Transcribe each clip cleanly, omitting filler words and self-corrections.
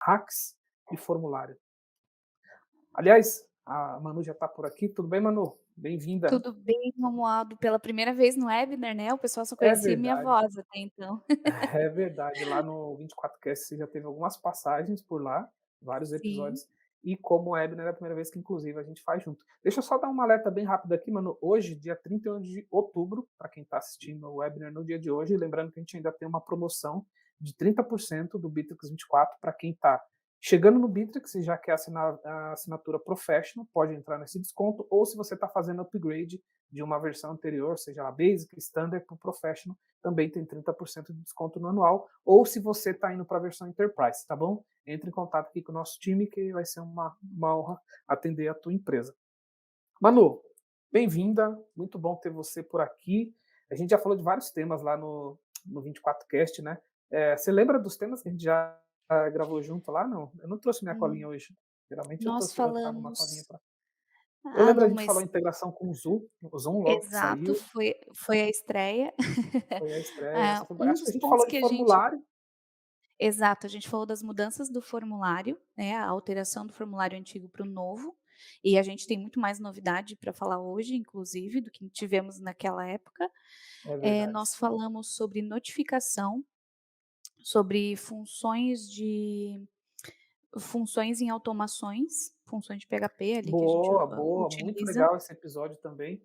hacks e formulário. Aliás, a Manu já está por aqui. Tudo bem, Manu? Bem-vinda. Tudo bem, Romualdo, pela primeira vez no webinar, né, o pessoal só É conhecia minha verdade, voz até então. é verdade. Lá no 24cast você já teve algumas passagens por lá, vários Sim, episódios, e como webinar é a primeira vez que inclusive a gente faz junto. Deixa eu só dar um alerta bem rápido aqui, Manu. Hoje, dia 31 de outubro, para quem está assistindo o webinar no dia de hoje, lembrando que a gente ainda tem uma promoção de 30% do Bitrix 24 para quem está chegando no Bitrix e já quer assinar a assinatura Professional, pode entrar nesse desconto, ou se você está fazendo upgrade de uma versão anterior, seja lá Basic, Standard para o Professional, também tem 30% de desconto no anual, ou se você está indo para a versão Enterprise, tá bom? Entre em contato aqui com o nosso time, que vai ser uma honra atender a tua empresa. Manu, bem-vinda, muito bom ter você por aqui. A gente já falou de vários temas lá no 24cast, né? Você lembra dos temas que a gente já gravou junto lá? Não, eu não trouxe minha colinha hum, hoje. Geralmente nós eu trago uma colinha falamos para. Eu lembro a não, gente falou mas integração com o Zoom logo que exato, saiu, foi a estreia. foi a estreia. Um Acho que a dos gente pontos falou de que a gente formulário. exato, a gente falou das mudanças do formulário, né, a alteração do formulário antigo para o novo, e a gente tem muito mais novidade para falar hoje, inclusive, do que tivemos naquela época. É verdade. Nós falamos sobre notificação, sobre funções em automações, funções de PHP ali que a gente Boa, boa, muito utiliza. legal esse episódio também.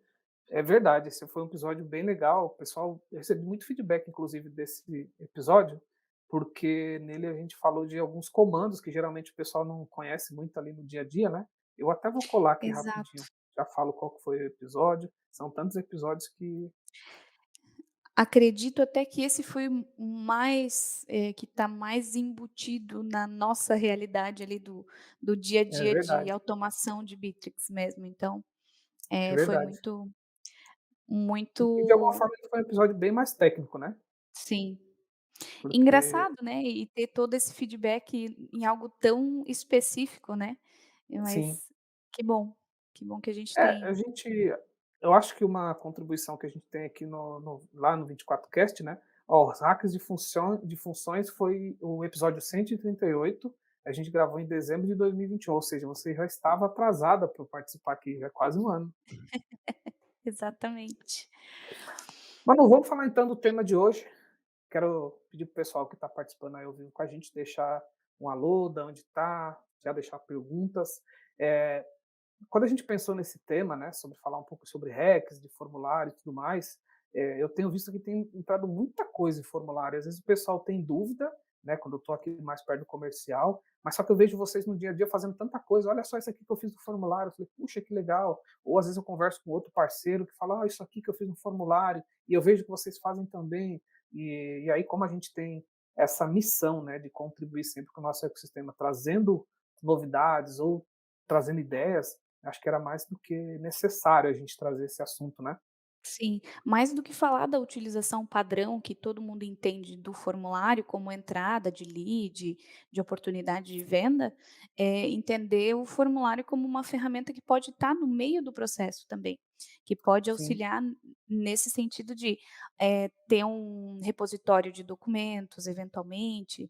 É verdade, esse foi um episódio bem legal. O pessoal, eu recebi muito feedback, inclusive, desse episódio, porque nele a gente falou de alguns comandos que geralmente o pessoal não conhece muito ali no dia a dia, né? Eu até vou colar aqui rapidinho, Exato. já falo qual que foi o episódio. São tantos episódios que Acredito até que esse foi o mais, que está mais embutido na nossa realidade ali do dia a é dia de verdade, automação de Bitrix mesmo, então, é foi verdade. muito E de alguma muito forma ele foi um episódio bem mais técnico, né? sim. Porque, Engraçado, né, e ter todo esse feedback em algo tão específico, né, sim, mas que bom que a gente a tem gente eu acho que uma contribuição que a gente tem aqui lá no 24cast, né, ó, os hacks de funções foi o episódio 138, a gente gravou em dezembro de 2021, ou seja, você já estava atrasada para participar aqui, já é quase um ano. exatamente. Mas não vamos falar então do tema de hoje, quero pedir para o pessoal que está participando aí ao vivo com a gente deixar um alô, de onde está, já deixar perguntas. Eh, Quando a gente pensou nesse tema, né, sobre falar um pouco sobre hacks, de formulário e tudo mais, eu tenho visto que tem entrado muita coisa em formulário. Às vezes o pessoal tem dúvida, né, quando eu estou aqui mais perto do comercial, mas só que eu vejo vocês no dia a dia fazendo tanta coisa. Olha só isso aqui que eu fiz no formulário. Eu falei, puxa, que legal. Ou às vezes eu converso com outro parceiro que fala, isso aqui que eu fiz no formulário, e eu vejo que vocês fazem também. E aí, como a gente tem essa missão, né, de contribuir sempre com o nosso ecossistema, trazendo novidades ou trazendo ideias, acho que era mais do que necessário a gente trazer esse assunto, né. Sim, mais do que falar da utilização padrão que todo mundo entende do formulário como entrada de lead, de oportunidade de venda, entender o formulário como uma ferramenta que pode estar no meio do processo também, que pode Sim, auxiliar nesse sentido de, ter um repositório de documentos eventualmente,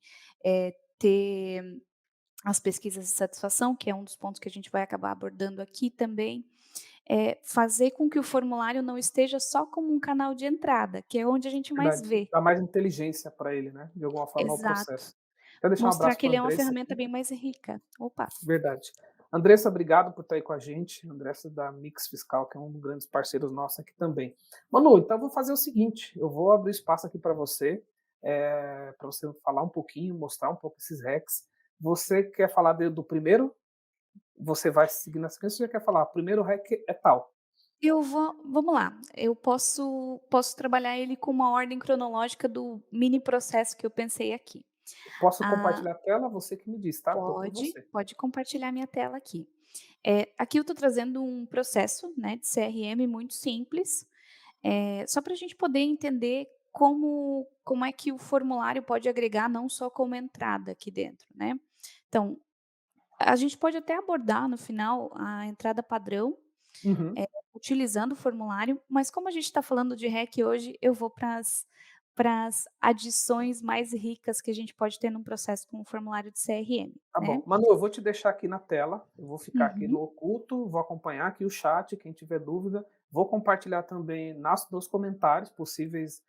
ter as pesquisas de satisfação, que é um dos pontos que a gente vai acabar abordando aqui também. Fazer com que o formulário não esteja só como um canal de entrada, que é onde a gente mais verdade. vê. Dá mais inteligência para ele, né, de alguma forma ao Exato. processo. Quero deixar um Mostrar abraço que para a ele é uma Andressa ferramenta aqui. bem mais rica. Opa. Verdade. Andressa, obrigado por estar aí com a gente. Andressa da Mix Fiscal, que é um dos grandes parceiros nossos aqui também. Manu, então eu vou fazer o seguinte, eu vou abrir espaço aqui para você falar um pouquinho, mostrar um pouco esses hacks. Você quer falar do primeiro? Você vai seguir na sequência ou já quer falar: "O primeiro hack é tal"? Vamos lá, eu posso trabalhar ele com uma ordem cronológica do mini processo que eu pensei aqui. Posso Ah, compartilhar a tela? Você que me diz, tá? Tô com pode, você. pode compartilhar minha tela aqui. Aqui eu estou trazendo um processo, né, de CRM muito simples, só para a gente poder entender como é que o formulário pode agregar não só como entrada aqui dentro, né. Então, a gente pode até abordar no final a entrada padrão, Uhum. utilizando o formulário, mas como a gente está falando de REC hoje, eu vou para as adições mais ricas que a gente pode ter num processo com um formulário de CRM, Tá né. bom. Manu, eu vou te deixar aqui na tela, eu vou ficar aqui no Uhum. oculto, vou acompanhar aqui o chat, quem tiver dúvida, vou compartilhar também nos comentários possíveis,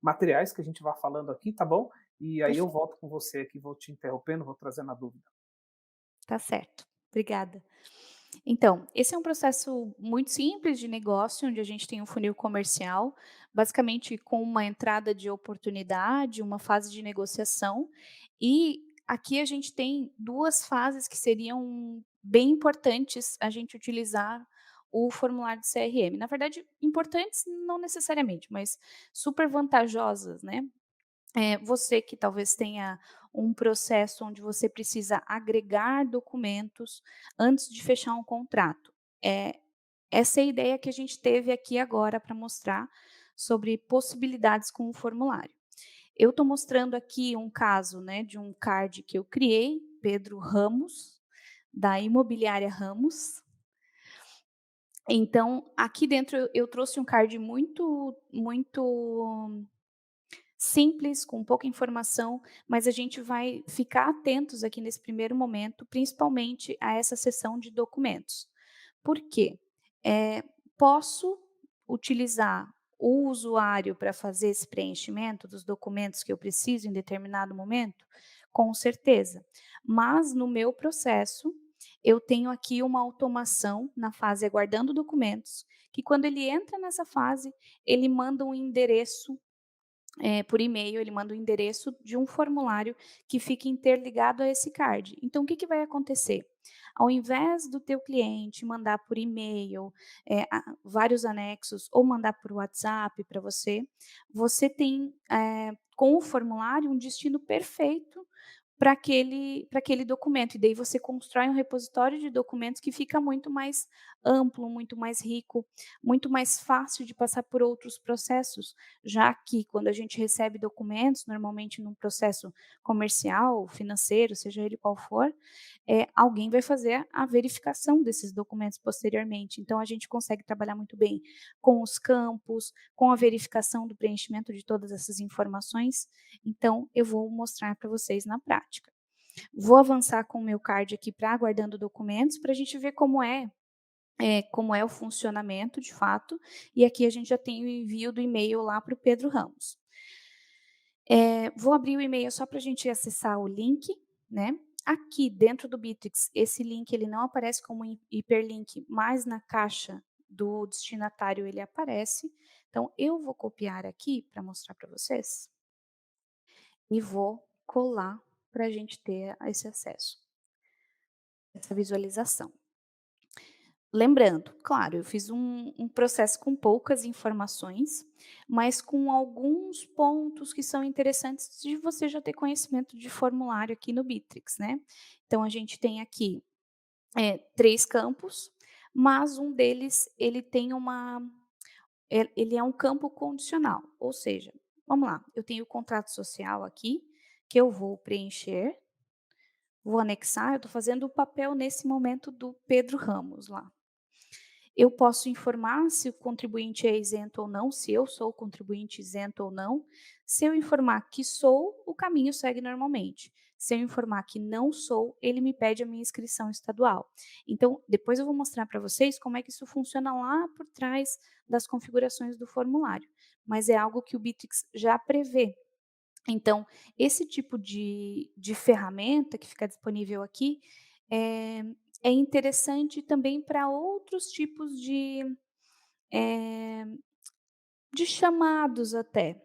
materiais que a gente vá falando aqui, tá bom? E aí eu Perfeito, volto com você aqui, vou te interrompendo, vou trazendo a dúvida. tá certo. Obrigada. Então, esse é um processo muito simples de negócio, onde a gente tem um funil comercial, basicamente com uma entrada de oportunidade, uma fase de negociação, e aqui a gente tem 2 fases que seriam bem importantes a gente utilizar o formulário de CRM. Na verdade, importantes não necessariamente, mas super vantajosas, né. Você que talvez tenha um processo onde você precisa agregar documentos antes de fechar um contrato. Essa é a ideia que a gente teve aqui agora para mostrar sobre possibilidades com o formulário. Eu estou mostrando aqui um caso, né, de um card que eu criei, Pedro Ramos, da Imobiliária Ramos. Então, aqui dentro eu trouxe um card muito simples, com pouca informação, mas a gente vai ficar atentos aqui nesse primeiro momento, principalmente a essa seção de documentos. Por quê? Posso utilizar o usuário para fazer esse preenchimento dos documentos que eu preciso em determinado momento? Com certeza. Mas no meu processo, eu tenho aqui uma automação na fase aguardando documentos, que quando ele entra nessa fase, ele manda um endereço por e-mail, ele manda o endereço de um formulário que fica interligado a esse card. Então, o que que vai acontecer? Ao invés do teu cliente mandar por e-mail, vários anexos ou mandar por WhatsApp para você, você tem, com o formulário, um destino perfeito para aquele documento, e daí você constrói um repositório de documentos que fica muito mais amplo, muito mais rico, muito mais fácil de passar por outros processos, já que quando a gente recebe documentos, normalmente num processo comercial, financeiro, seja ele qual for, alguém vai fazer a verificação desses documentos posteriormente. Então a gente consegue trabalhar muito bem com os campos, com a verificação do preenchimento de todas essas informações. Então eu vou mostrar para vocês na prática. Vou avançar com o meu card aqui para aguardando documentos, para a gente ver como é o funcionamento de fato, e aqui a gente já tem o envio do e-mail lá para o Pedro Ramos. Vou abrir o e-mail só para a gente acessar o link, né. Aqui dentro do Bitrix, esse link ele não aparece como hiperlink, mas na caixa do destinatário ele aparece. Então eu vou copiar aqui para mostrar para vocês, e vou colar para a gente ter esse acesso, essa visualização. Lembrando, claro, eu fiz um processo com poucas informações, mas com alguns pontos que são interessantes de você já ter conhecimento de formulário aqui no Bitrix, né. Então a gente tem aqui, 3 campos, mas um deles ele tem ele é um campo condicional, ou seja, vamos lá, eu tenho o contrato social aqui, que eu vou preencher, vou anexar, eu estou fazendo o papel nesse momento do Pedro Ramos lá. Eu posso informar se o contribuinte é isento ou não, se eu sou o contribuinte isento ou não. Se eu informar que sou, o caminho segue normalmente. Se eu informar que não sou, ele me pede a minha inscrição estadual. Então, depois eu vou mostrar para vocês como é que isso funciona lá por trás das configurações do formulário. Mas é algo que o Bitrix já prevê. Então, esse tipo de ferramenta que fica disponível aqui é, é interessante também para outros tipos eh, de chamados até.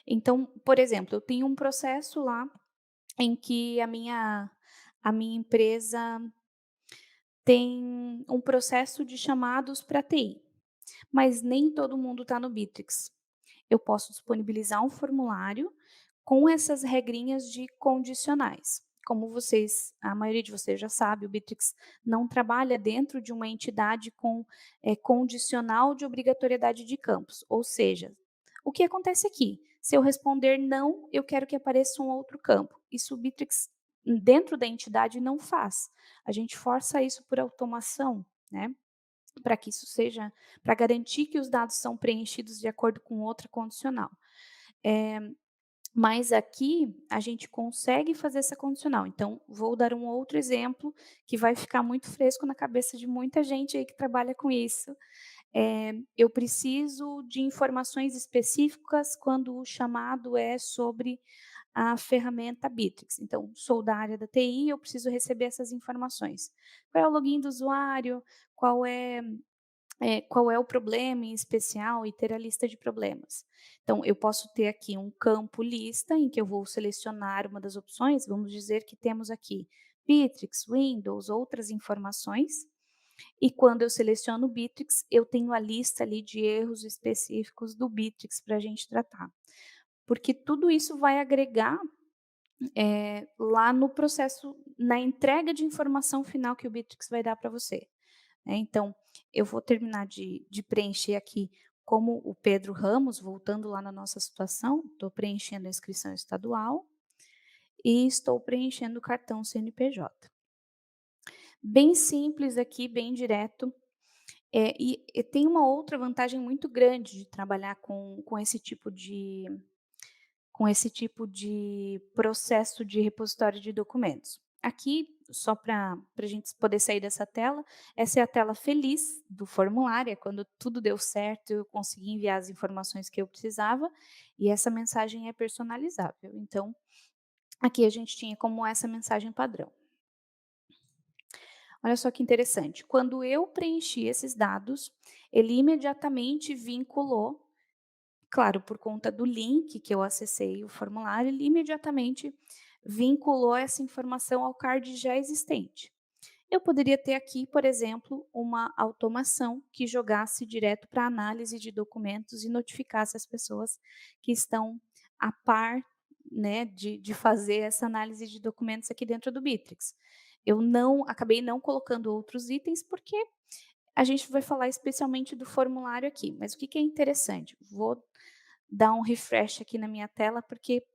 Então, por exemplo, eu tenho um processo lá em que a minha empresa tem um processo de chamados para TI, mas nem todo mundo está no Bitrix. Eu posso disponibilizar um formulário com essas regrinhas de condicionais. Como a maioria de vocês já sabe, o Bitrix não trabalha dentro de uma entidade com condicional de obrigatoriedade de campos. Ou seja, o que acontece aqui? Se eu responder não, eu quero que apareça um outro campo. Isso o Bitrix, dentro da entidade, não faz. A gente força isso por automação, né? Para que isso seja, para garantir que os dados são preenchidos de acordo com outra condicional. Mas aqui a gente consegue fazer essa condicional. Então, vou dar um outro exemplo que vai ficar muito fresco na cabeça de muita gente aí que trabalha com isso. Eu preciso de informações específicas quando o chamado é sobre a ferramenta Bitrix. Então, sou da área da TI, eu preciso receber essas informações. Qual é o login do usuário? Qual é qual é o problema em especial e ter a lista de problemas. Então, eu posso ter aqui um campo lista em que eu vou selecionar uma das opções, vamos dizer que temos aqui Bitrix, Windows, outras informações, e quando eu seleciono o Bitrix, eu tenho a lista ali de erros específicos do Bitrix para a gente tratar. Porque tudo isso vai agregar lá no processo, na entrega de informação final que o Bitrix vai dar para você. Então, eu vou terminar de preencher aqui como o Pedro Ramos, voltando lá na nossa situação, estou preenchendo a inscrição estadual e estou preenchendo o cartão CNPJ. Bem simples aqui, bem direto. E tem uma outra vantagem muito grande de trabalhar com esse tipo de processo de repositório de documentos. Aqui, só para a gente poder sair dessa tela, essa é a tela feliz do formulário, é quando tudo deu certo, eu consegui enviar as informações que eu precisava, e essa mensagem é personalizável. Então, aqui a gente tinha como essa mensagem padrão. Olha só que interessante, quando eu preenchi esses dados, ele imediatamente vinculou. Claro, por conta do link que eu acessei o formulário, ele imediatamente vinculou essa informação ao card já existente. Eu poderia ter aqui, por exemplo, uma automação que jogasse direto para análise de documentos e notificasse as pessoas que estão a par, né, de fazer essa análise de documentos aqui dentro do Bitrix. Eu não acabei não colocando outros itens porque a gente vai falar especialmente do formulário aqui, mas o que que é interessante? Vou dar um refresh aqui na minha tela, porque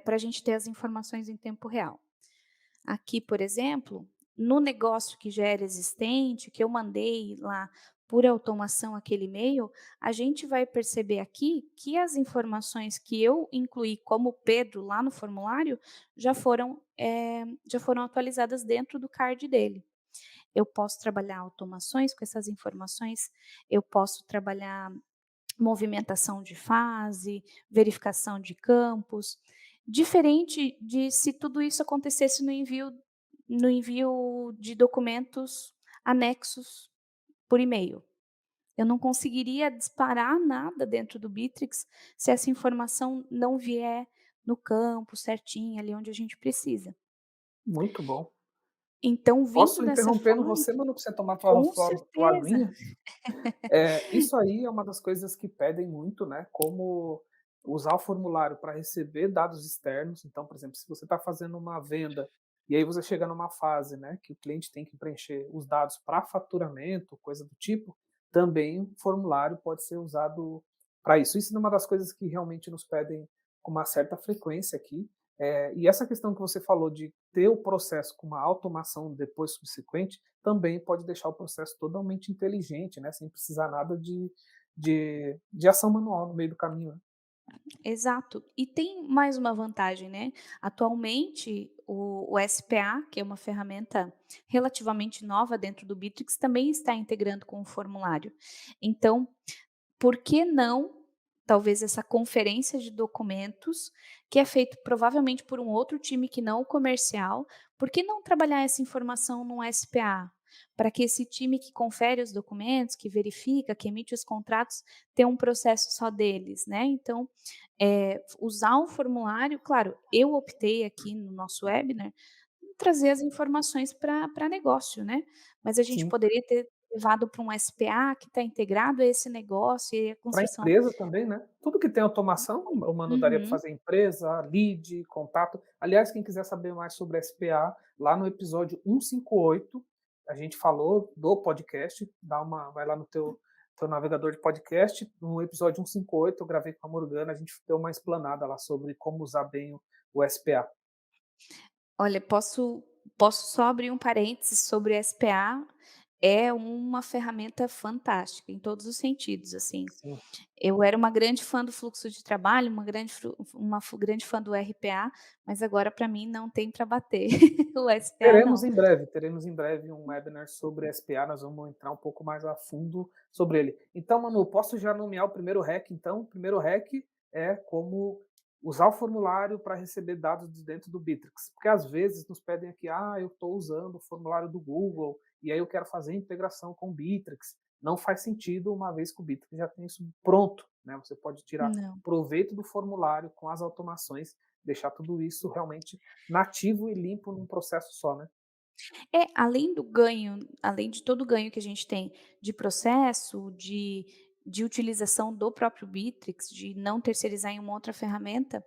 para a gente ter as informações em tempo real. Aqui, por exemplo, no negócio que já era existente, que eu mandei lá por automação aquele e-mail, a gente vai perceber aqui que as informações que eu incluí como Pedro lá no formulário já foram atualizadas dentro do card dele. Eu posso trabalhar automações com essas informações, eu posso trabalhar movimentação de fase, verificação de campos, diferente de se tudo isso acontecesse no envio de documentos anexos por e-mail. Eu não conseguiria disparar nada dentro do Bitrix se essa informação não vier no campo certinho, ali onde a gente precisa. Muito bom. Então, vindo Posso dessa interrompendo forma, você, mano, pra você tomar com tua certeza. aguinha? Isso aí é uma das coisas que pedem muito, né, como usar o formulário para receber dados externos. Então, por exemplo, se você está fazendo uma venda, e aí você chega numa fase, né, que o cliente tem que preencher os dados para faturamento, coisa do tipo, também o formulário pode ser usado para isso. Isso é uma das coisas que realmente nos pedem com uma certa frequência aqui. E essa questão que você falou de ter o processo com uma automação depois subsequente, também pode deixar o processo totalmente inteligente, né, sem precisar nada de ação manual no meio do caminho, né. Exato. E tem mais uma vantagem, né, atualmente o SPA, que é uma ferramenta relativamente nova dentro do Bitrix, também está integrando com o formulário. Então, por que não, talvez essa conferência de documentos, que é feito provavelmente por um outro time que não o comercial, por que não trabalhar essa informação num SPA? Para que esse time que confere os documentos, que verifica, que emite os contratos, tenha um processo só deles, né. Então, usar um formulário, claro, eu optei aqui no nosso webinar, trazer as informações para negócio, né, mas a gente Sim. poderia ter levado para um SPA que está integrado a esse negócio e a Para a construção. empresa também, né. Tudo que tem automação, o Mano daria para Uhum. fazer empresa, lead, contato. Aliás, quem quiser saber mais sobre SPA, lá no episódio 158, a gente falou do podcast, vai lá no teu navegador de podcast, no episódio 158 eu gravei com a Morgana, a gente deu uma explanada lá sobre como usar bem o SPA. Olha, posso só abrir um parênteses sobre SPA. é uma ferramenta fantástica em todos os sentidos, assim. Sim. Eu era uma grande fã do fluxo de trabalho, grande fã do RPA, mas agora para mim não tem para bater o SPA não. Teremos em breve um webinar sobre SPA, nós vamos entrar um pouco mais a fundo sobre ele. Então, Manu, posso já nomear o primeiro hack então? O primeiro hack é como usar o formulário para receber dados de dentro do Bittrex, porque às vezes nos pedem aqui: "Ah, eu estou usando o formulário do Google, e aí eu quero fazer integração com o Bittrex". Não faz sentido, uma vez que o Bittrex já tem isso pronto, né, você pode tirar Não. proveito do formulário com as automações, deixar tudo isso realmente nativo e limpo num processo só, né. É, além do ganho, além de todo o ganho que a gente tem de processo, de utilização do próprio Bitrix, de não terceirizar em uma outra ferramenta,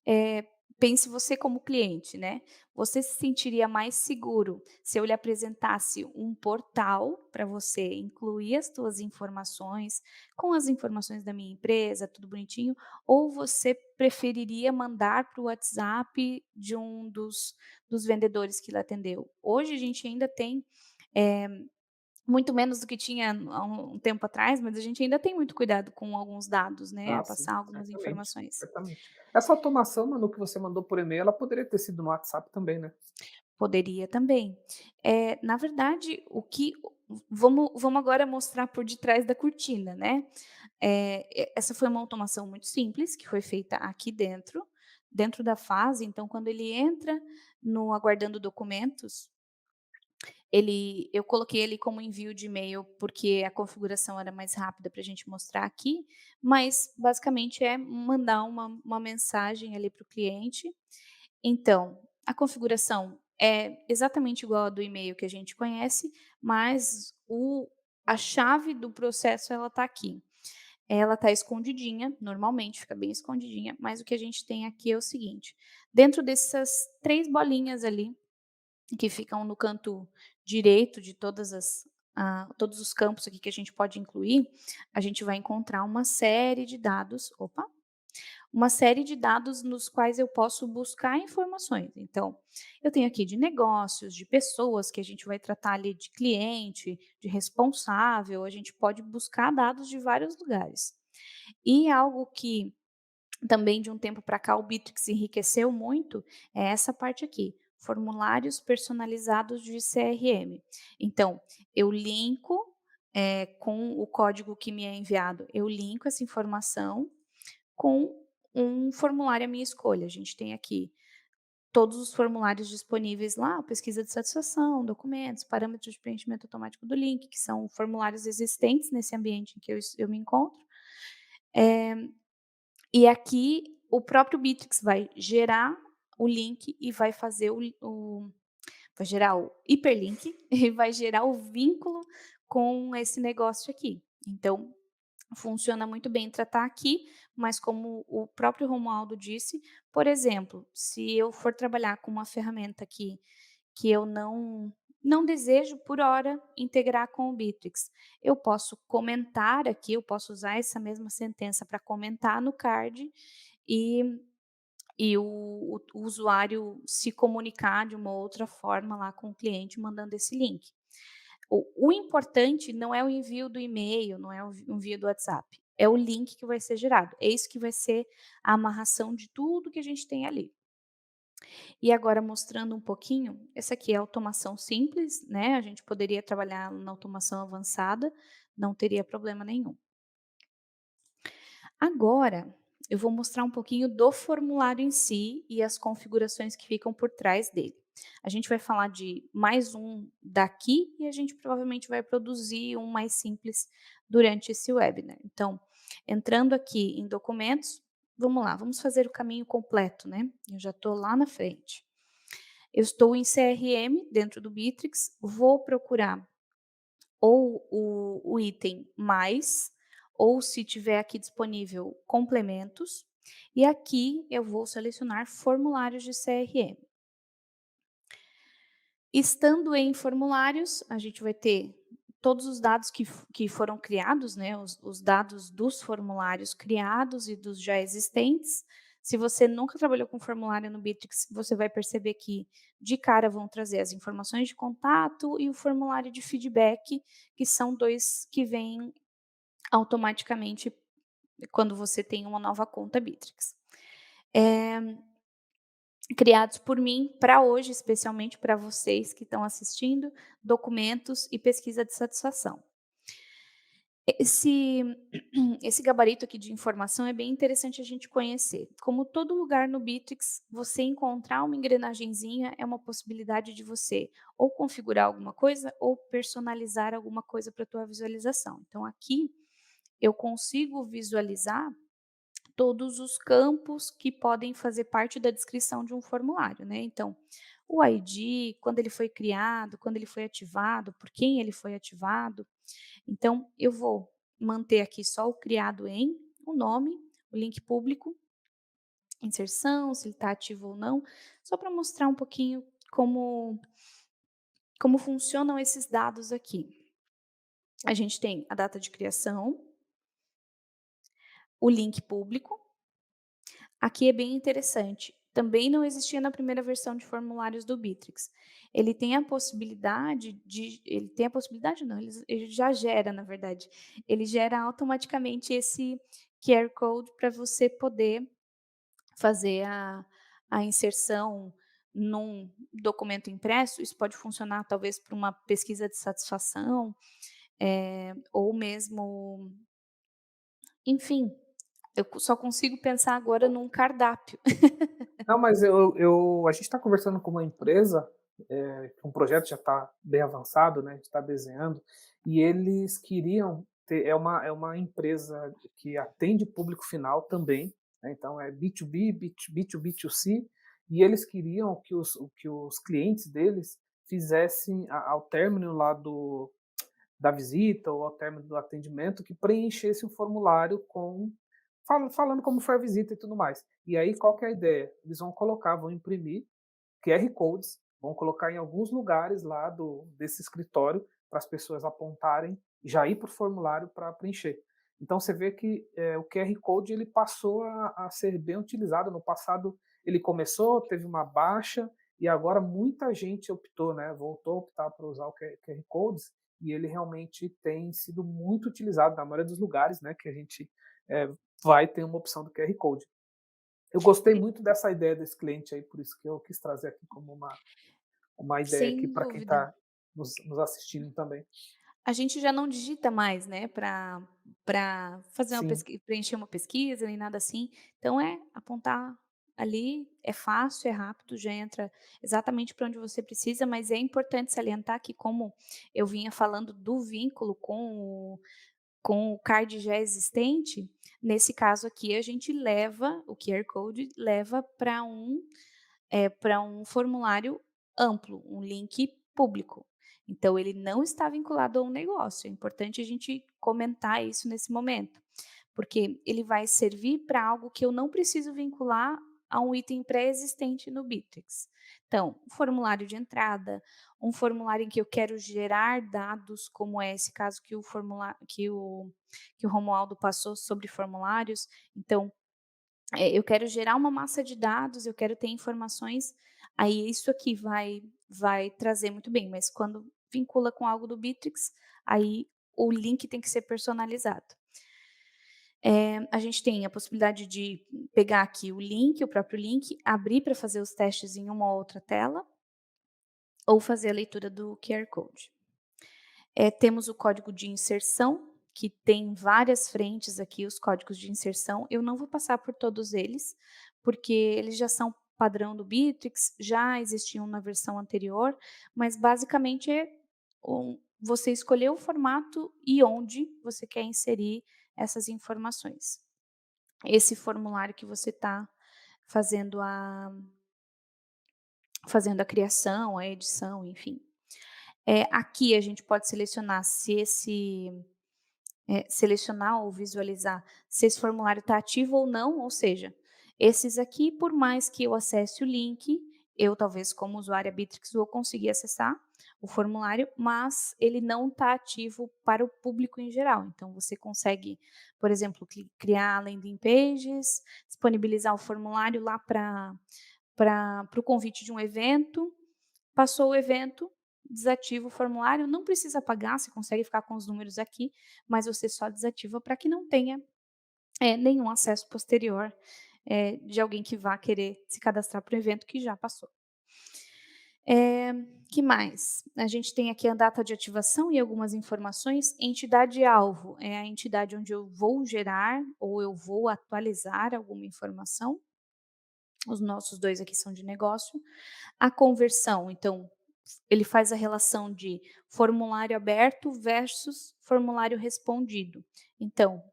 eh, pense você como cliente, né, você se sentiria mais seguro se eu lhe apresentasse um portal para você incluir as tuas informações, com as informações da minha empresa, tudo bonitinho, ou você preferiria mandar para o WhatsApp de um dos vendedores que lhe atendeu? Hoje a gente ainda tem, eh, muito menos do que tinha há um tempo atrás, mas a gente ainda tem muito cuidado com alguns dados, né, Ah, sim, passar algumas certamente, informações. certamente. Essa automação, Manu, que você mandou por e-mail, ela poderia ter sido no WhatsApp também, né. Poderia também. Na verdade, vamos agora mostrar por detrás da cortina, né. Essa foi uma automação muito simples, que foi feita aqui dentro, dentro da fase, então quando ele entra no aguardando documentos, eu coloquei ele como envio de e-mail, porque a configuração era mais rápida para a gente mostrar aqui, mas basicamente é mandar uma mensagem ali para o cliente. Então, a configuração é exatamente igual a do e-mail que a gente conhece, mas a chave do processo ela está aqui. Ela está escondidinha, normalmente fica bem escondidinha, mas o que a gente tem aqui é o seguinte: dentro dessas 3 bolinhas ali, que ficam no canto direito de todos os campos aqui que a gente pode incluir, a gente vai encontrar uma série de dados, uma série de dados nos quais eu posso buscar informações. Então, eu tenho aqui de negócios, de pessoas que a gente vai tratar ali de cliente, de responsável, a gente pode buscar dados de vários lugares. E algo que também de um tempo para cá o Bitrix enriqueceu muito é essa parte aqui, formulários personalizados de CRM. Então, eu linko com o código que me é enviado, eu linko essa informação com um formulário à minha escolha. A gente tem aqui todos os formulários disponíveis lá, pesquisa de satisfação, documentos, parâmetros de preenchimento automático do link, que são formulários existentes nesse ambiente em que eu me encontro. E aqui o próprio Bitrix vai gerar o link e vai fazer vai gerar o hiperlink e vai gerar o vínculo com esse negócio aqui. Então, funciona muito bem tratar aqui, mas como o próprio Romualdo disse, por exemplo, se eu for trabalhar com uma ferramenta que eu não desejo por hora integrar com o Bitrix, eu posso comentar aqui, eu posso usar essa mesma sentença para comentar no card e o usuário se comunicar de uma outra forma lá com o cliente mandando esse link. O importante não é o envio do e-mail, não é o envio do WhatsApp, é o link que vai ser gerado. É isso que vai ser a amarração de tudo que a gente tem ali. E agora mostrando um pouquinho, essa aqui é a automação simples, né, a gente poderia trabalhar na automação avançada, não teria problema nenhum. Agora, eu vou mostrar um pouquinho do formulário em si e as configurações que ficam por trás dele. A gente vai falar de mais um daqui e a gente provavelmente vai produzir um mais simples durante esse webinar. Então, entrando aqui em documentos, vamos lá, vamos fazer o caminho completo, né? Eu já estou lá na frente. Eu estou em CRM dentro do Bitrix, vou procurar ou o item mais, ou se tiver aqui disponível complementos, e aqui eu vou selecionar formulários de CRM. Estando em formulários, a gente vai ter todos os dados que foram criados, né, os dados dos formulários criados e dos já existentes, Se você nunca trabalhou com formulário no Bitrix, você vai perceber que de cara vão trazer as informações de contato e o formulário de feedback, que são 2 que vêm automaticamente quando você tem uma nova conta Bitrix. Criados por mim, para hoje, especialmente para vocês que estão assistindo, documentos e pesquisa de satisfação. Esse esse gabarito aqui de informação é bem interessante a gente conhecer. Como todo lugar no Bitrix, você encontrar uma engrenagenzinha é uma possibilidade de você ou configurar alguma coisa ou personalizar alguma coisa para a tua visualização. Então aqui, eu consigo visualizar todos os campos que podem fazer parte da descrição de um formulário, né. Então, o ID, quando ele foi criado, quando ele foi ativado, por quem ele foi ativado. Então, eu vou manter aqui só o criado em, o nome, o link público, inserção, se ele está ativo ou não, só para mostrar um pouquinho como funcionam esses dados aqui. A gente tem a data de criação, o link público. Aqui é bem interessante, também não existia na primeira versão de formulários do Bitrix. Ele tem a possibilidade não, ele já gera, na verdade, ele gera automaticamente esse QR Code para você poder fazer a inserção num documento impresso. Isso pode funcionar talvez para uma pesquisa de satisfação, ou mesmo, enfim, eu só consigo pensar agora num cardápio. Não, mas a gente está conversando com uma empresa, que um projeto já está bem avançado, né, a gente está desenhando, e eles queriam ter é uma empresa que atende público final também, né, então é B2B, B2B2C, e eles queriam que os clientes deles fizessem ao término lá da visita ou ao término do atendimento, que preenchesse um formulário falando como foi a visita e tudo mais. E aí qual que é a ideia? Eles vão imprimir QR codes, vão colocar em alguns lugares lá desse escritório para as pessoas apontarem e já ir para o formulário para preencher. Então você vê que o QR Code ele passou a ser bem utilizado. No passado ele começou, teve uma baixa e agora muita gente optou, né, voltou a optar por usar o QR Codes e ele realmente tem sido muito utilizado na maioria dos lugares, né, que a gente eh, vai ter uma opção do QR Code. Eu gostei muito dessa ideia desse cliente aí, por isso que eu quis trazer aqui como uma ideia aqui Sem para quem dúvida. está nos assistindo também. A gente já não digita mais, né, para fazer uma Sim, preencher uma pesquisa nem nada assim, então é apontar ali, é fácil, é rápido, já entra exatamente para onde você precisa, mas é importante salientar que como eu vinha falando do vínculo com o card já existente, nesse caso aqui a gente leva o QR Code leva para um formulário amplo, um link público. Então ele não está vinculado a um negócio, é importante a gente comentar isso nesse momento, porque ele vai servir para algo que eu não preciso vincular a um item pré-existente no Bitrix. Então, um formulário de entrada, um formulário em que eu quero gerar dados, como é esse caso que o formulário que o Romualdo passou sobre formulários. Então, eu quero gerar uma massa de dados, eu quero ter informações, aí isso aqui vai trazer muito bem, mas quando vincula com algo do Bitrix, aí o link tem que ser personalizado. A gente tem a possibilidade de pegar aqui o link, o próprio link, abrir para fazer os testes em uma ou outra tela, ou fazer a leitura do QR Code. Temos o código de inserção, que tem várias frentes aqui, os códigos de inserção. Eu não vou passar por todos eles, porque eles já são padrão do Bitrix, já existiam na versão anterior, mas basicamente você escolher o formato e onde você quer inserir essas informações. Esse formulário que você está fazendo a fazendo a criação, a edição, enfim. Aqui a gente pode selecionar se selecionar ou visualizar se esse formulário está ativo ou não, ou seja, esses aqui, por mais que eu acesse o link, eu talvez como usuária Bittrex vou conseguir acessar o formulário, mas ele não está ativo para o público em geral. Então você consegue, por exemplo, criar landing pages, disponibilizar o formulário lá para o convite de um evento. Passou o evento, desativa o formulário, não precisa pagar, você consegue ficar com os números aqui, mas você só desativa para que não tenha, nenhum acesso posterior, de alguém que vá querer se cadastrar para o evento que já passou. Que mais? A gente tem aqui a data de ativação e algumas informações. Entidade-alvo é a entidade onde eu vou gerar ou eu vou atualizar alguma informação. Os nossos 2 aqui são de negócio. A conversão, então, ele faz a relação de formulário aberto versus formulário respondido. Então,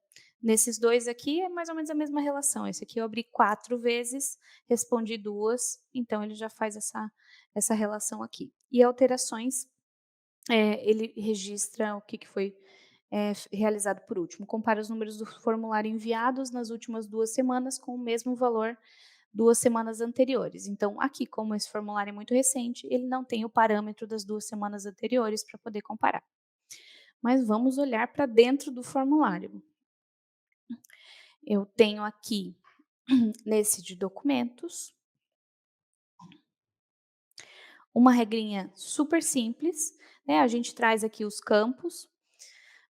nesses 2 aqui é mais ou menos a mesma relação. Esse aqui eu abri 4 vezes, respondi 2, então ele já faz essa relação aqui. E alterações, ele registra o que foi, realizado por último. Compara os números do formulário enviados nas últimas 2 semanas com o mesmo valor 2 semanas anteriores. Então, aqui, como esse formulário é muito recente, ele não tem o parâmetro das 2 semanas anteriores para poder comparar. Mas vamos olhar para dentro do formulário. Eu tenho aqui, nesse de documentos, uma regrinha super simples, né, a gente traz aqui os campos.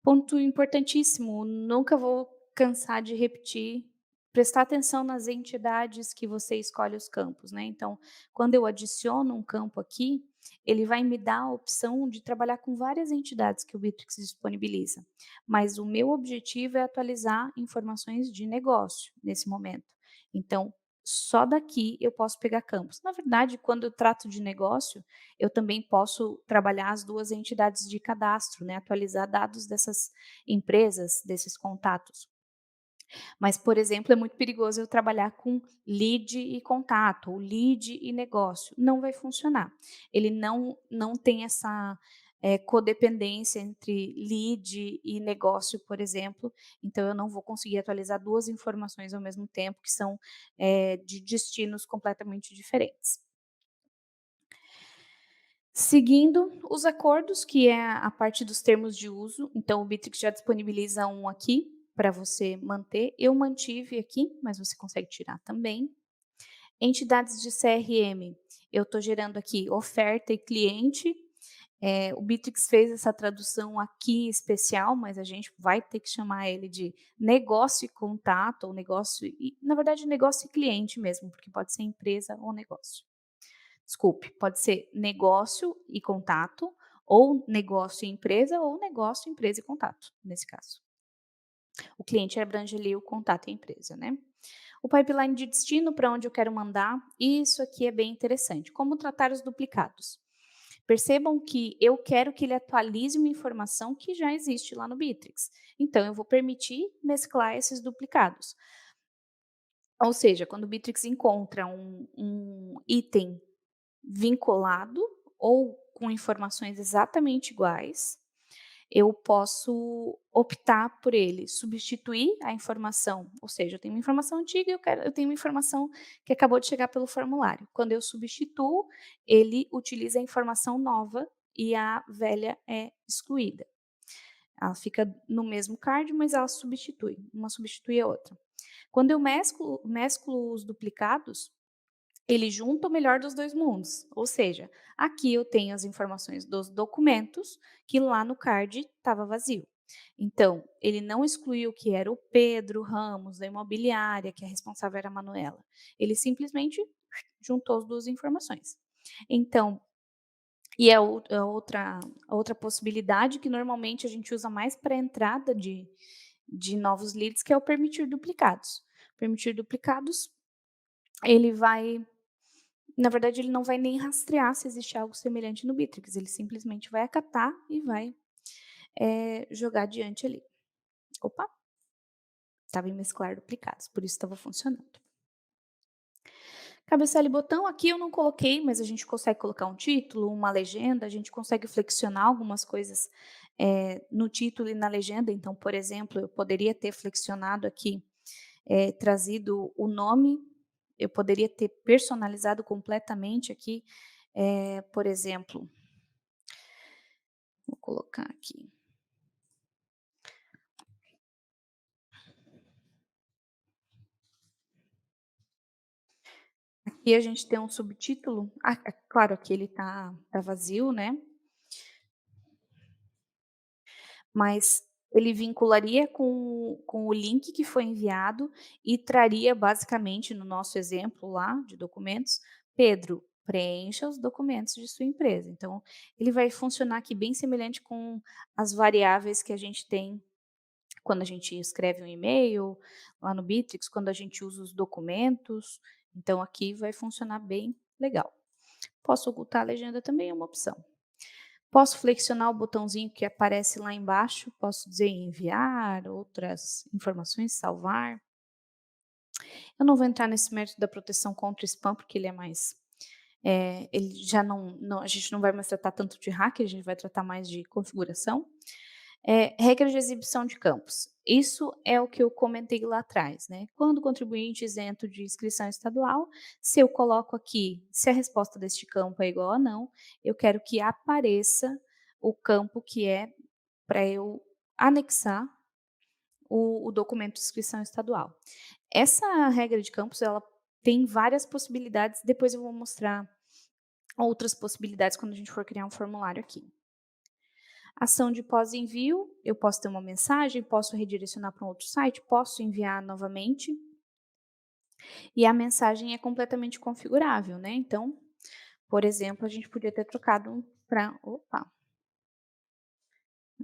Ponto importantíssimo, nunca vou cansar de repetir, prestar atenção nas entidades que você escolhe os campos, né. Então, quando eu adiciono um campo aqui, ele vai me dar a opção de trabalhar com várias entidades que o Bittrex disponibiliza, mas o meu objetivo é atualizar informações de negócio nesse momento. Então, só daqui eu posso pegar campos. Na verdade, quando eu trato de negócio, eu também posso trabalhar as 2 entidades de cadastro, né, atualizar dados dessas empresas, desses contatos. Mas, por exemplo, é muito perigoso eu trabalhar com lead e contato, ou lead e negócio, não vai funcionar. Ele não tem essa, codependência entre lead e negócio, por exemplo, então eu não vou conseguir atualizar 2 informações ao mesmo tempo que são, de destinos completamente diferentes. Seguindo os acordos, que é a parte dos termos de uso, então o Bittrex já disponibiliza um aqui para você manter. Eu mantive aqui, mas você consegue tirar também. Entidades de CRM, eu estou gerando aqui oferta e cliente. O Bittrex fez essa tradução aqui especial, mas a gente vai ter que chamar ele de negócio e contato, ou negócio e, na verdade, negócio e cliente mesmo, porque pode ser empresa ou negócio. Desculpe, pode ser negócio e contato, ou negócio e empresa, ou negócio, empresa e contato, nesse caso. O cliente abrange ali o contato e a empresa, né. O pipeline de destino para onde eu quero mandar, isso aqui é bem interessante. Como tratar os duplicados? Percebam que eu quero que ele atualize uma informação que já existe lá no Bittrex. Então eu vou permitir mesclar esses duplicados. Ou seja, quando o Bittrex encontra um item vinculado ou com informações exatamente iguais, eu posso optar por ele substituir a informação, ou seja, eu tenho uma informação antiga e eu tenho uma informação que acabou de chegar pelo formulário. Quando eu substituo, ele utiliza a informação nova e a velha é excluída. Ela fica no mesmo card, mas ela substitui, uma substitui a outra. Quando eu mesclo os duplicados, ele junta o melhor dos 2 mundos, ou seja, aqui eu tenho as informações dos documentos, que lá no card estava vazio. Então, ele não excluiu que era o Pedro Ramos, da imobiliária, que a responsável era a Manuela. Ele simplesmente juntou as 2 informações. Então, e a outra possibilidade que normalmente a gente usa mais para entrada de novos leads, que é o permitir duplicados. Permitir duplicados, ele vai na verdade, ele não vai nem rastrear se existe algo semelhante no Bittrex, ele simplesmente vai acatar e vai, jogar adiante ali. Opa, estava em mesclar duplicados, por isso estava funcionando. Cabeçalho e botão, aqui eu não coloquei, mas a gente consegue colocar um título, uma legenda, a gente consegue flexionar algumas coisas, no título e na legenda. Então, por exemplo, eu poderia ter flexionado aqui, trazido o nome eu poderia ter personalizado completamente aqui, por exemplo, vou colocar aqui. Aqui a gente tem um subtítulo, claro, aqui ele tá vazio, né, mas ele vincularia com o link que foi enviado e traria basicamente no nosso exemplo lá de documentos: "Pedro, preencha os documentos de sua empresa". Então, ele vai funcionar aqui bem semelhante com as variáveis que a gente tem quando a gente escreve um e-mail, lá no Bitrix, quando a gente usa os documentos, então aqui vai funcionar bem legal. Posso ocultar a legenda também, é uma opção. Posso flexionar o botãozinho que aparece lá embaixo, posso dizer enviar, outras informações, salvar. Eu não vou entrar nesse mérito da proteção contra spam, porque ele é mais, ele já a gente não vai mais tratar tanto de hacker, a gente vai tratar mais de configuração. Regra de exibição de campos. Isso é o que eu comentei lá atrás, né? Quando o contribuinte isento de inscrição estadual, se eu coloco aqui, se a resposta deste campo é igual a não, eu quero que apareça o campo que é para eu anexar o documento de inscrição estadual. Essa regra de campos, ela tem várias possibilidades, depois eu vou mostrar outras possibilidades quando a gente for criar um formulário aqui. Ação de pós-envio, eu posso ter uma mensagem, posso redirecionar para um outro site, posso enviar novamente, e a mensagem é completamente configurável, né. Então, por exemplo, a gente podia ter trocado para opa,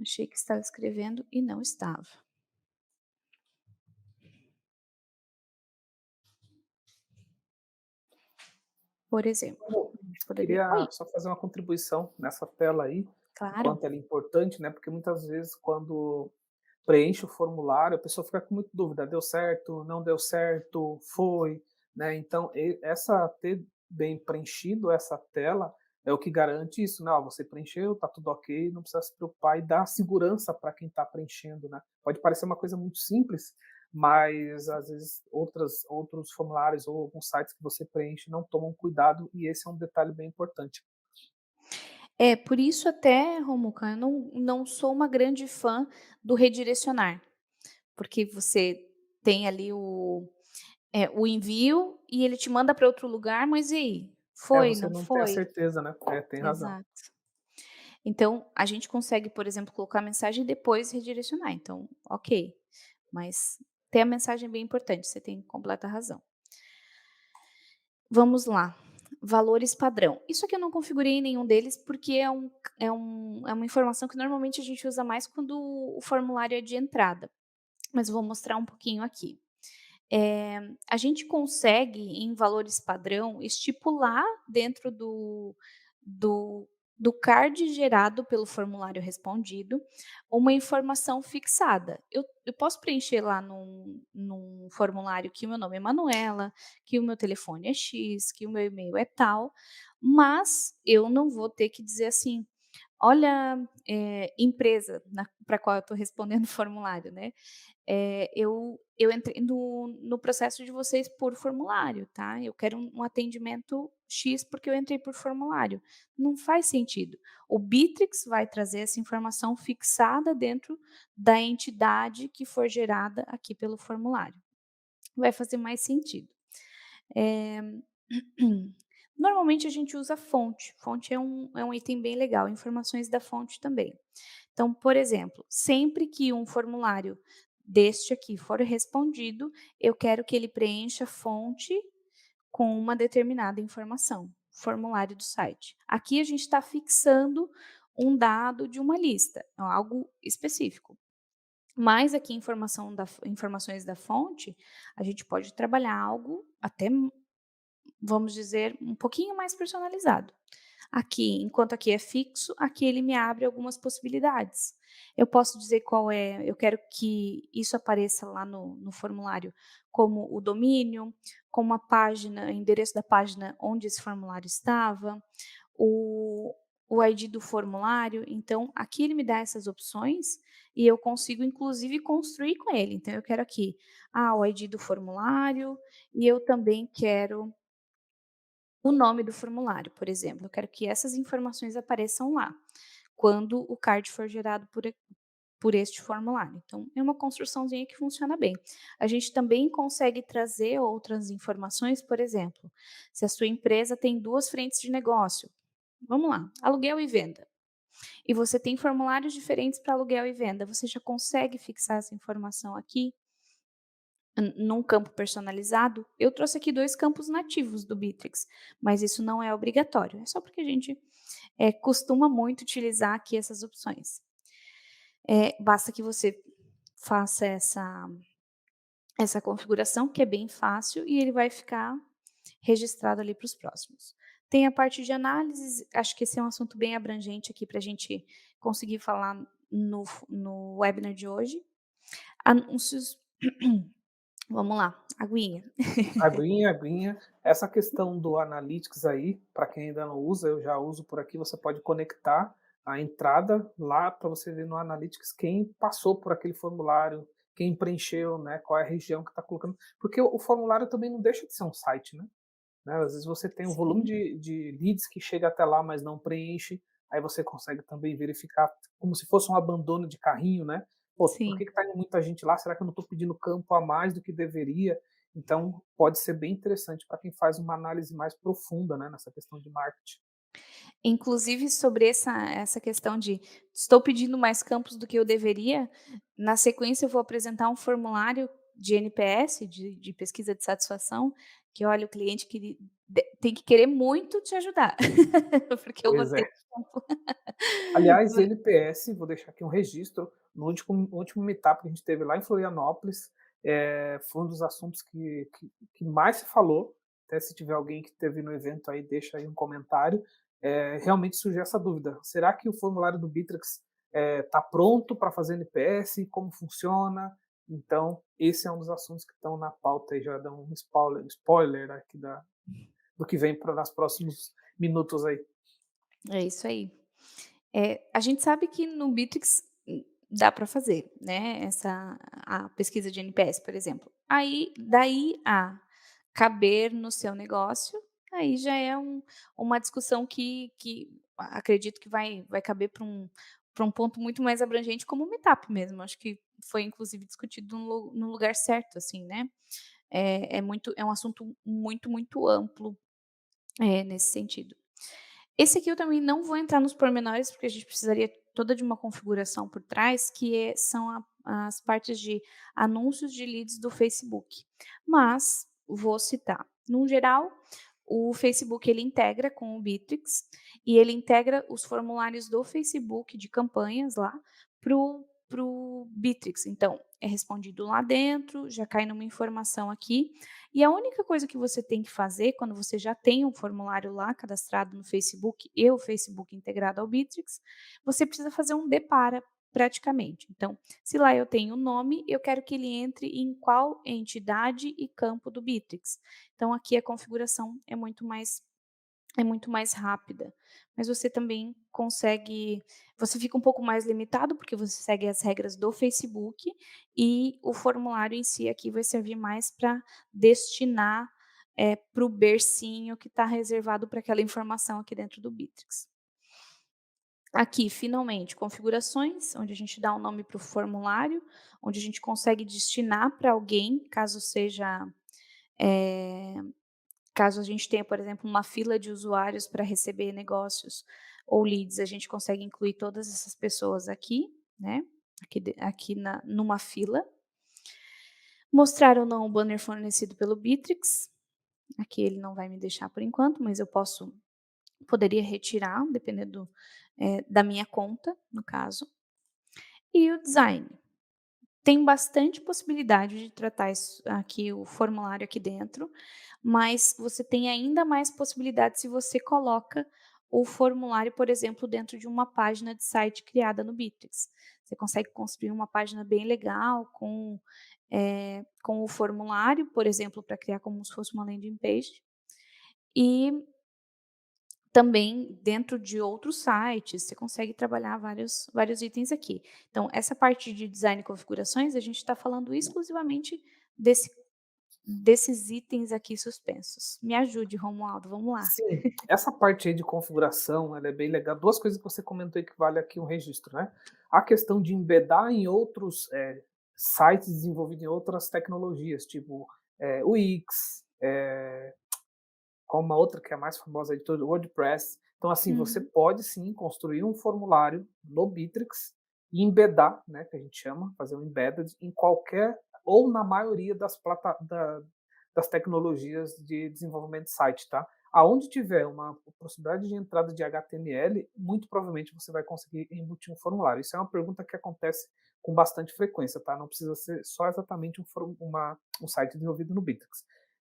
achei que estava escrevendo e não estava. Por exemplo, Como a gente poderia queria oi, só fazer uma contribuição nessa tela aí, o claro. quanto ela é importante, né, porque muitas vezes quando preenche o formulário, a pessoa fica com muita dúvida: "Deu certo? Não deu certo? Foi?", né, então essa ter bem preenchido essa tela é o que garante isso, né, "Ó, você preencheu, tá tudo ok, não precisa se preocupar", e dá segurança para quem está preenchendo, né. Pode parecer uma coisa muito simples, mas às vezes outros formulários ou alguns sites que você preenche não tomam cuidado e esse é um detalhe bem importante. É, por isso até, Romuca, eu não sou uma grande fã do redirecionar, porque você tem ali o envio e ele te manda para outro lugar, mas e aí? É, Foi, você não não tem a foi? certeza, né. É, tem razão. Exato. Então, a gente consegue, por exemplo, colocar a mensagem e depois redirecionar, então, ok, mas ter a mensagem é bem importante, você tem completa razão. Vamos lá, valores padrão. Isso aqui eu não configurei nenhum deles, porque é uma informação que normalmente a gente usa mais quando o formulário é de entrada, mas eu vou mostrar um pouquinho aqui. A gente consegue, em valores padrão, estipular dentro do do card gerado pelo formulário respondido, uma informação fixada. Eu posso preencher lá num formulário que o meu nome é Manuela, que o meu telefone é X, que o meu e-mail é tal, mas eu não vou ter que dizer assim: "Olha, empresa", para qual eu estou respondendo o formulário, né. Eu entrei no processo de vocês por formulário, tá, eu quero um atendimento X, porque eu entrei por formulário. Não faz sentido. O Bitrix vai trazer essa informação fixada dentro da entidade que for gerada aqui pelo formulário. Vai fazer mais sentido. Eh, normalmente a gente usa fonte. Fonte é um item bem legal, informações da fonte também. Então, por exemplo, sempre que um formulário deste aqui for respondido, eu quero que ele preencha a fonte com uma determinada informação, formulário do site. Aqui a gente está fixando um dado de uma lista, é algo específico. Mas aqui informações da fonte, a gente pode trabalhar algo até, vamos dizer, um pouquinho mais personalizado. Aqui, enquanto aqui é fixo, aqui ele me abre algumas possibilidades. Eu posso dizer qual é, eu quero que isso apareça lá no formulário como o domínio, como a página, o endereço da página onde esse formulário estava, o, o ID do formulário. Então, aqui ele me dá essas opções e eu consigo, inclusive, construir com ele. Então, eu quero aqui, o ID do formulário e eu também quero o nome do formulário, por exemplo. Eu quero que essas informações apareçam lá, quando o card for gerado por este formulário. Então, é uma construçãozinha que funciona bem. A gente também consegue trazer outras informações, por exemplo, se a sua empresa tem 2 frentes de negócio, vamos lá, aluguel e venda, e você tem formulários diferentes para aluguel e venda, você já consegue fixar essa informação aqui num campo personalizado. Eu trouxe aqui 2 campos nativos do Bitrix, mas isso não é obrigatório, é só porque a gente, costuma muito utilizar aqui essas opções. Basta que você faça essa configuração, que é bem fácil, e ele vai ficar registrado ali para os próximos. Tem a parte de análises, acho que esse é um assunto bem abrangente aqui para a gente conseguir falar no webinar de hoje. Anúncios, vamos lá, aguinha. Aguinha, aguinha. Essa questão do Analytics aí, para quem ainda não usa, eu já uso por aqui, você pode conectar a entrada lá para você ver no Analytics quem passou por aquele formulário, quem preencheu, né, qual é a região que está colocando, porque o formulário também não deixa de ser um site, né, às vezes você tem um volume Sim, de leads que chega até lá, mas não preenche, aí você consegue também verificar como se fosse um abandono de carrinho, né. "Pô, por que sim. que tá indo muita gente lá? Será que eu não estou pedindo campo a mais do que deveria?". Então, pode ser bem interessante para quem faz uma análise mais profunda, né, nessa questão de marketing. Inclusive sobre essa questão de estou pedindo mais campos do que eu deveria, na sequência eu vou apresentar um formulário de NPS, de pesquisa de satisfação, que olha, o cliente tem que querer muito te ajudar, porque eu vou Pois ter é. tempo. Aliás, NPS, vou deixar aqui um registro, no último meetup que a gente teve lá em Florianópolis, foi um dos assuntos que mais se falou, até se tiver alguém que esteve no evento aí, deixa aí um comentário, realmente surgiu essa dúvida, será que o formulário do Bittrex está pronto para fazer NPS, como funciona? Então, esse é um dos assuntos que estão na pauta aí, já dá um spoiler aqui do que vem para nos próximos minutos aí. É isso aí. A gente sabe que no Bitrix, dá para fazer, né, a pesquisa de NPS, por exemplo. Aí, daí a caber no seu negócio, aí já é uma discussão que acredito que vai caber para um ponto muito mais abrangente como o meetup mesmo, acho que foi inclusive discutido no lugar certo, assim, né. É um assunto muito, muito amplo, nesse sentido. Esse aqui eu também não vou entrar nos pormenores, porque a gente precisaria toda de uma configuração por trás, são as partes de anúncios de leads do Facebook. Mas vou citar. No geral, o Facebook ele integra com o Bitrix e ele integra os formulários do Facebook de campanhas lá pro Bitrix. Então, é respondido lá dentro, já cai numa informação aqui. E a única coisa que você tem que fazer quando você já tem um formulário lá cadastrado no Facebook e o Facebook integrado ao Bitrix, você precisa fazer um depara praticamente. Então, se lá eu tenho o nome, eu quero que ele entre em qual entidade e campo do Bitrix. Então, aqui a configuração é muito mais rápida, mas você também consegue, você fica um pouco mais limitado, porque você segue as regras do Facebook, e o formulário em si aqui vai servir mais para destinar, para o bercinho que está reservado para aquela informação aqui dentro do Bitrix. Aqui, finalmente, configurações, onde a gente dá um nome para o formulário, onde a gente consegue destinar para alguém, caso seja, eh caso a gente tenha, por exemplo, uma fila de usuários para receber negócios ou leads, a gente consegue incluir todas essas pessoas aqui, né, aqui numa fila. Mostrar ou não o banner fornecido pelo Bitrix, aqui ele não vai me deixar por enquanto, mas eu poderia retirar, dependendo, da minha conta, no caso. E o design. Tem bastante possibilidade de tratar isso aqui, o formulário aqui dentro, mas você tem ainda mais possibilidade se você coloca o formulário, por exemplo, dentro de uma página de site criada no Bitrix. Você consegue construir uma página bem legal com o formulário, por exemplo, para criar como se fosse uma landing page, e também dentro de outros sites, você consegue trabalhar vários itens aqui. Então essa parte de design e configurações, a gente está falando exclusivamente desse desses itens aqui suspensos. Me ajude, Romualdo, vamos lá. Sim, essa parte aí de configuração, ela é bem legal. 2 coisas que você comentou aí que vale aqui um registro, né. A questão de embedar em outros, sites desenvolvidos em outras tecnologias, tipo, o Wix, com uma outra que é a mais famosa de todas, o WordPress. Então, assim, você Uhum. pode sim construir um formulário no Bittrex e embedar, né, que a gente chama, fazer um embedded em qualquer ou na maioria das tecnologias de desenvolvimento de site, tá? Aonde tiver uma possibilidade de entrada de HTML, muito provavelmente você vai conseguir embutir um formulário. Isso é uma pergunta que acontece com bastante frequência, tá? Não precisa ser só exatamente um site desenvolvido no Bittrex.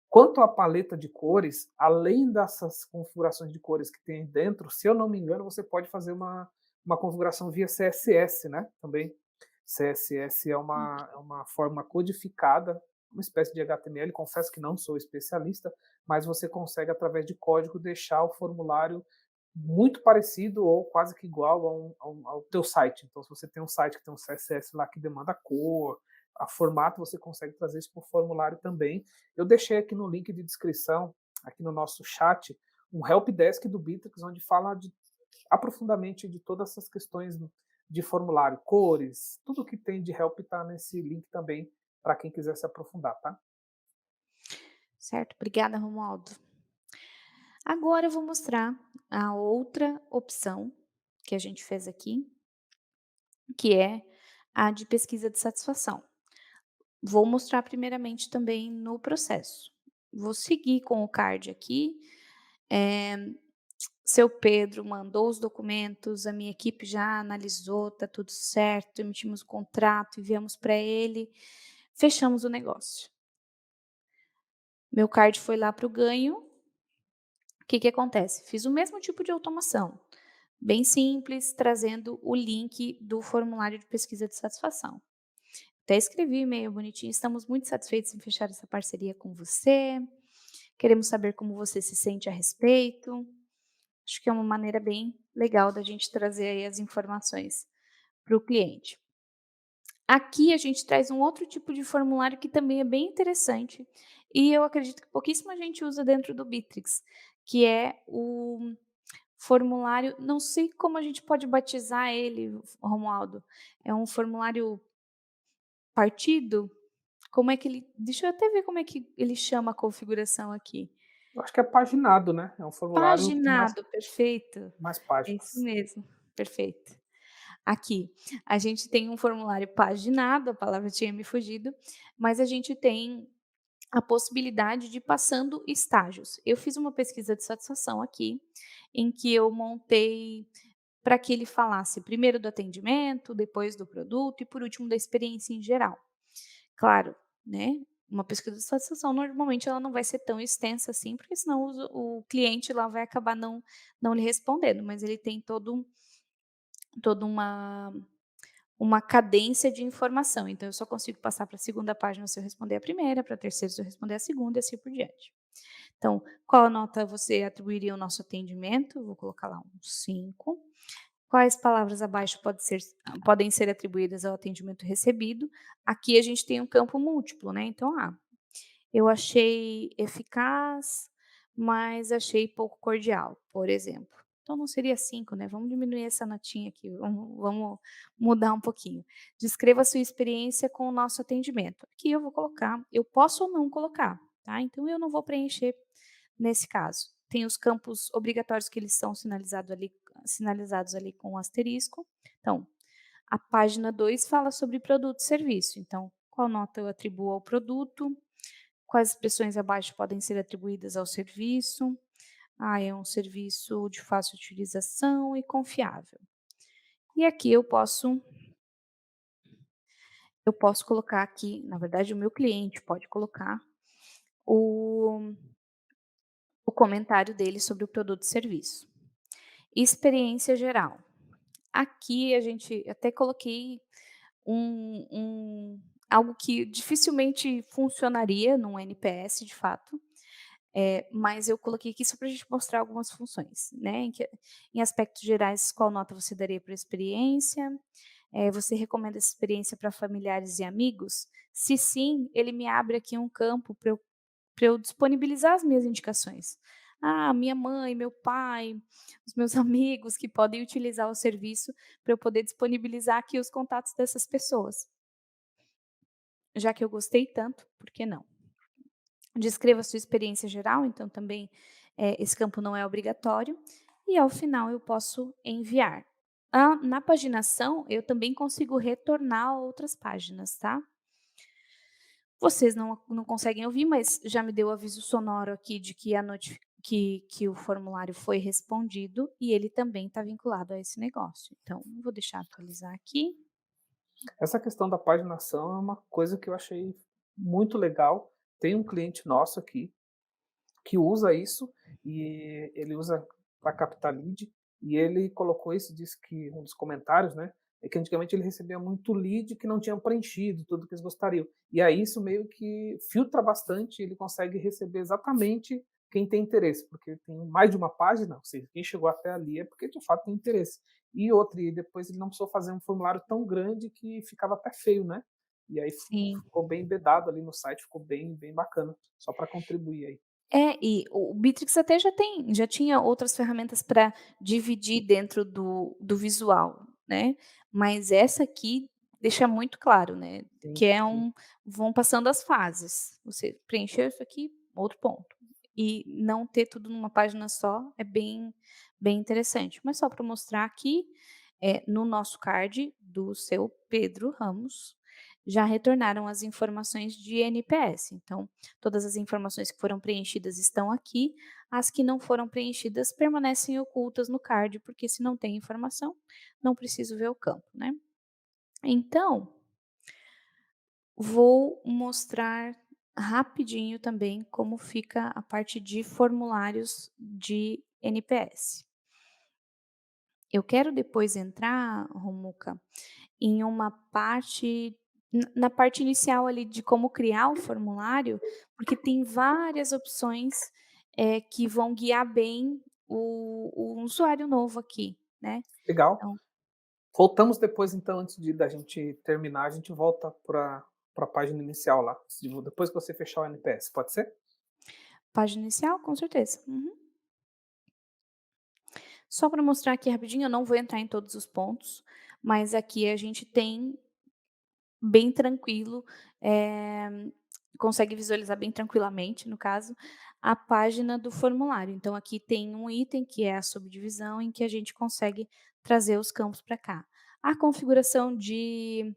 Quanto à paleta de cores, além dessas configurações de cores que tem dentro, se eu não me engano, você pode fazer uma configuração via CSS, né, também. CSS é uma forma codificada, uma espécie de HTML, confesso que não sou especialista, mas você consegue, através de código, deixar o formulário muito parecido ou quase que igual ao teu site. Então, se você tem um site que tem um CSS lá que demanda cor, a formato, você consegue trazer isso para o formulário também. Eu deixei aqui no link de descrição, aqui no nosso chat, um helpdesk do Bittrex, onde fala aprofundadamente de todas essas questões de formulário, cores, tudo que tem de help está nesse link também, para quem quiser se aprofundar, tá? Certo, obrigada, Romualdo. Agora eu vou mostrar a outra opção que a gente fez aqui, que é a de pesquisa de satisfação. Vou mostrar primeiramente também no processo. Vou seguir com o card aqui. Eh, Seu Pedro mandou os documentos, a minha equipe já analisou, tá tudo certo, emitimos o contrato, enviamos para ele, fechamos o negócio. Meu card foi lá para o ganho. O que que acontece? Fiz o mesmo tipo de automação, bem simples, trazendo o link do formulário de pesquisa de satisfação. Até escrevi e-mail bonitinho: "Estamos muito satisfeitos em fechar essa parceria com você. Queremos saber como você se sente a respeito". Acho que é uma maneira bem legal da gente trazer aí as informações para o cliente. Aqui a gente traz um outro tipo de formulário que também é bem interessante, e eu acredito que pouquíssima gente usa dentro do Bitrix, que é o formulário, não sei como a gente pode batizar ele, Romualdo, é um formulário partido? Como é que ele, deixa eu até ver como é que ele chama a configuração aqui. Eu acho que é paginado, né? É um formulário com Paginado, perfeito. mais É isso páginas. mesmo, perfeito. Aqui, a gente tem um formulário paginado, a palavra tinha me fugido, mas a gente tem a possibilidade de ir passando estágios. Eu fiz uma pesquisa de satisfação aqui, em que eu montei para que ele falasse primeiro do atendimento, depois do produto e por último da experiência em geral. Claro, né, uma pesquisa de satisfação normalmente ela não vai ser tão extensa assim, porque senão o cliente lá vai acabar não lhe respondendo, mas ele tem toda uma cadência de informação, então eu só consigo passar para a segunda página se eu responder a primeira, para a terceira se eu responder a segunda e assim por diante. Então, qual nota você atribuiria ao nosso atendimento? Eu vou colocar lá um 5. Quais palavras abaixo podem ser atribuídas ao atendimento recebido? Aqui a gente tem um campo múltiplo, né, então, eu achei eficaz, mas achei pouco cordial, por exemplo. Então não seria 5, né, vamos diminuir essa notinha aqui, vamos mudar um pouquinho. Descreva a sua experiência com o nosso atendimento. Aqui eu vou colocar, eu posso ou não colocar, tá, então eu não vou preencher nesse caso. Tem os campos obrigatórios que eles são sinalizados ali com um asterisco. Então, a página 2 fala sobre produto e serviço, então qual nota eu atribuo ao produto, quais expressões abaixo podem ser atribuídas ao serviço. É um serviço de fácil utilização e confiável. E aqui eu posso colocar aqui, na verdade o meu cliente pode colocar o o comentário dele sobre o produto e serviço. Experiência geral. Aqui a gente até coloquei algo que dificilmente funcionaria num NPS de fato, Mas eu coloquei aqui só para a gente mostrar algumas funções, né, em aspectos gerais, qual nota você daria para a experiência? Você recomenda essa experiência para familiares e amigos? Se sim, ele me abre aqui um campo para eu disponibilizar as minhas indicações. Ah, minha mãe, meu pai, os meus amigos que podem utilizar o serviço, para eu poder disponibilizar aqui os contatos dessas pessoas. Já que eu gostei tanto, por que não? Descreva a sua experiência geral, então também, esse campo não é obrigatório, e ao final eu posso enviar. Na paginação, eu também consigo retornar a outras páginas, tá. Vocês não conseguem ouvir, mas já me deu o aviso sonoro aqui de que a notifi que o formulário foi respondido e ele também está vinculado a esse negócio. Então, vou deixar atualizar aqui. Essa questão da paginação é uma coisa que eu achei muito legal. Tem um cliente nosso aqui que usa isso, e ele usa para captar lead, e ele colocou isso, disse que um dos comentários, né, é que antigamente ele recebia muito lead que não tinham preenchido tudo que eles gostariam. E aí isso meio que filtra bastante, ele consegue receber exatamente quem tem interesse, porque tem mais de uma página, ou seja, quem chegou até ali é porque de fato tem interesse. E outra, e depois ele não precisou fazer um formulário tão grande que ficava até feio, né. E aí Sim. ficou bem embedado ali no site, ficou bem bacana, só para contribuir aí. E o Bitrix até já tinha outras ferramentas para dividir dentro do visual, né, mas essa aqui deixa muito claro, né, Sim, que é sim. vão passando as fases, você preencheu isso aqui, outro ponto. E não ter tudo numa página só é bem interessante. Mas só para mostrar aqui, no nosso card do seu Pedro Ramos, já retornaram as informações de NPS, então todas as informações que foram preenchidas estão aqui, as que não foram preenchidas permanecem ocultas no card, porque se não tem informação, não preciso ver o campo, né. Então, vou mostrar rapidinho também como fica a parte de formulários de NPS. Eu quero depois entrar, Romuca, em uma parte na parte inicial ali de como criar o formulário, porque tem várias opções, que vão guiar bem o usuário novo aqui, né. Legal. Então, Voltamos depois então, antes de da gente terminar, a gente volta para a página inicial lá, depois que você fechar o NPS, pode ser? página inicial, com certeza. Uhum. Só para mostrar aqui rapidinho, eu não vou entrar em todos os pontos, mas aqui a gente tem bem tranquilo, consegue visualizar bem tranquilamente, no caso, a página do formulário. Então aqui tem um item que é a subdivisão, em que a gente consegue trazer os campos para cá. A configuração de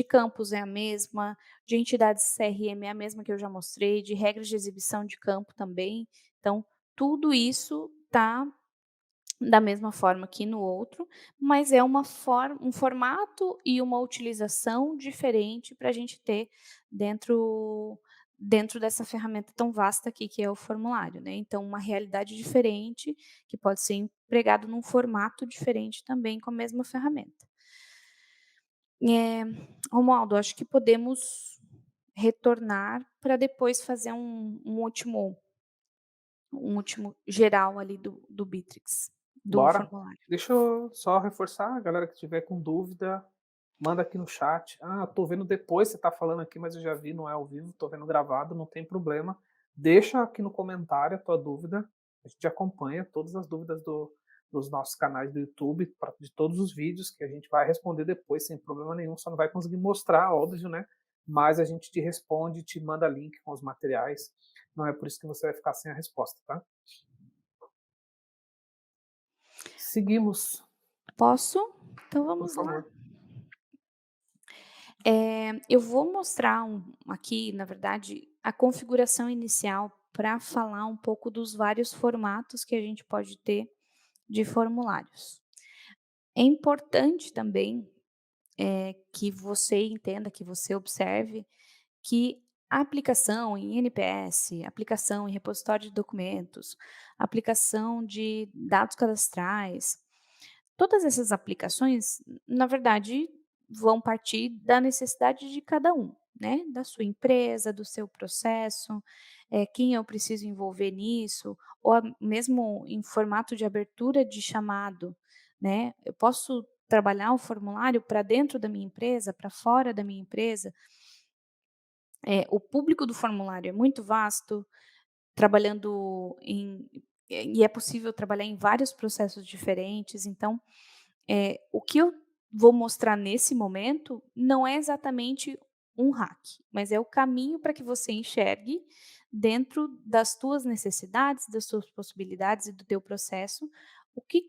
campos é a mesma, de entidades CRM é a mesma que eu já mostrei, de regras de exibição de campo também. Então, tudo isso está da mesma forma que no outro, mas é um formato e uma utilização diferente para a gente ter dentro dessa ferramenta tão vasta aqui que é o formulário, né. Então uma realidade diferente, que pode ser empregado num formato diferente também com a mesma ferramenta. Eh, Romualdo, acho que podemos retornar para depois fazer um último geral ali do Bitrix, do Bora. formulário. Deixa eu só reforçar, a galera que tiver com dúvida, manda aqui no chat. "Ah, tô vendo depois, você tá falando aqui, mas eu já vi, não é ao vivo, tô vendo gravado", não tem problema. Deixa aqui no comentário a tua dúvida, a gente acompanha todas as dúvidas dos nossos canais do YouTube, de todos os vídeos, que a gente vai responder depois sem problema nenhum, só não vai conseguir mostrar, óbvio, né, mas a gente te responde, te manda link com os materiais, não é por isso que você vai ficar sem a resposta, tá. Seguimos, Posso? Então por vamos lá. favor. Eu vou mostrar aqui, na verdade, a configuração inicial para falar um pouco dos vários formatos que a gente pode ter de formulários. É importante também, que você entenda, que você observe que a aplicação em NPS, aplicação em repositório de documentos, aplicação de dados cadastrais, todas essas aplicações, na verdade, vão partir da necessidade de cada um, né, da sua empresa, do seu processo, quem eu preciso envolver nisso, ou mesmo em formato de abertura de chamado, né. Eu posso trabalhar o formulário para dentro da minha empresa, para fora da minha empresa. O público do formulário é muito vasto, trabalhando e é possível trabalhar em vários processos diferentes, então, o que eu vou mostrar nesse momento não é exatamente um hack, mas é o caminho para que você enxergue dentro das tuas necessidades, das suas possibilidades e do teu processo,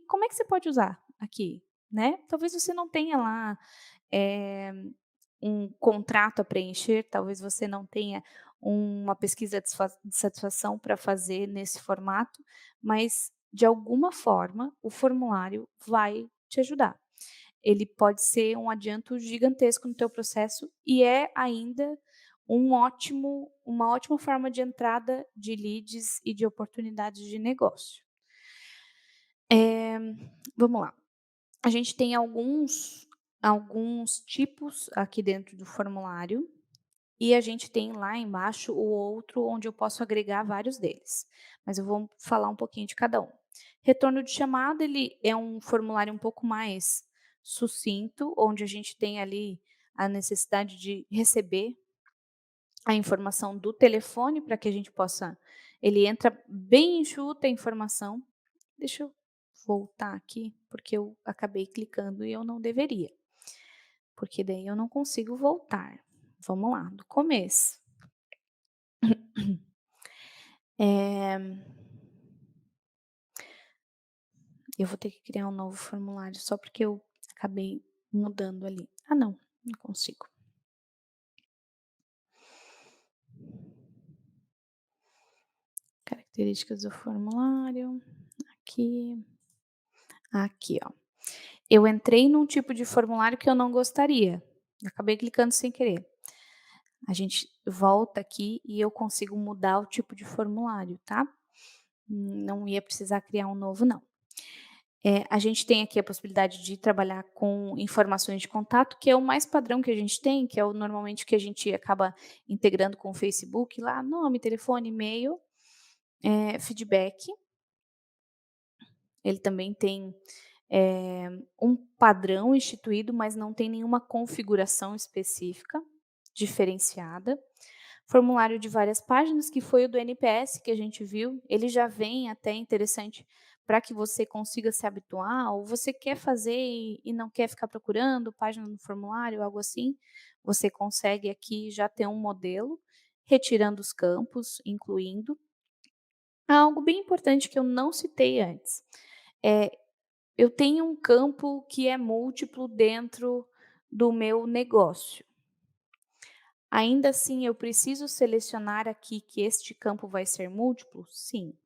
como é que você pode usar aqui, né. Talvez você não tenha lá, eh um contrato a preencher, talvez você não tenha uma pesquisa de satisfação para fazer nesse formato, mas de alguma forma o formulário vai te ajudar. Ele pode ser um adianto gigantesco no teu processo e é ainda uma ótima forma de entrada de leads e de oportunidades de negócio. Eh, Vamos lá. A gente tem alguns tipos aqui dentro do formulário, e a gente tem lá embaixo o outro onde eu posso agregar vários deles, mas eu vou falar um pouquinho de cada um. Retorno de chamada, ele é um formulário um pouco mais sucinto, onde a gente tem ali a necessidade de receber a informação do telefone para que a gente possa ele entra bem enxuta a informação. Deixa eu voltar aqui, porque eu acabei clicando e eu não deveria, porque daí eu não consigo voltar. Vamos lá, do começo. Eh, eu vou ter que criar um novo formulário só porque eu acabei mudando ali. Ah não, não consigo. Características do formulário, aqui, aqui ó. Eu entrei num tipo de formulário que eu não gostaria, acabei clicando sem querer. A gente volta aqui e eu consigo mudar o tipo de formulário, tá? Não ia precisar criar um novo não. A gente tem aqui a possibilidade de trabalhar com informações de contato, que é o mais padrão que a gente tem, que é o normalmente que a gente acaba integrando com o Facebook lá, nome, telefone, e-mail, feedback. Ele também tem, um padrão instituído, mas não tem nenhuma configuração específica, diferenciada. Formulário de várias páginas, que foi o do NPS que a gente viu, ele já vem até interessante para que você consiga se habituar, ou você quer fazer e não quer ficar procurando página no formulário, algo assim, você consegue aqui já ter um modelo, retirando os campos, incluindo. Algo bem importante que eu não citei antes, eh, eu tenho um campo que é múltiplo dentro do meu negócio. Ainda assim, eu preciso selecionar aqui que este campo vai ser múltiplo? Sim,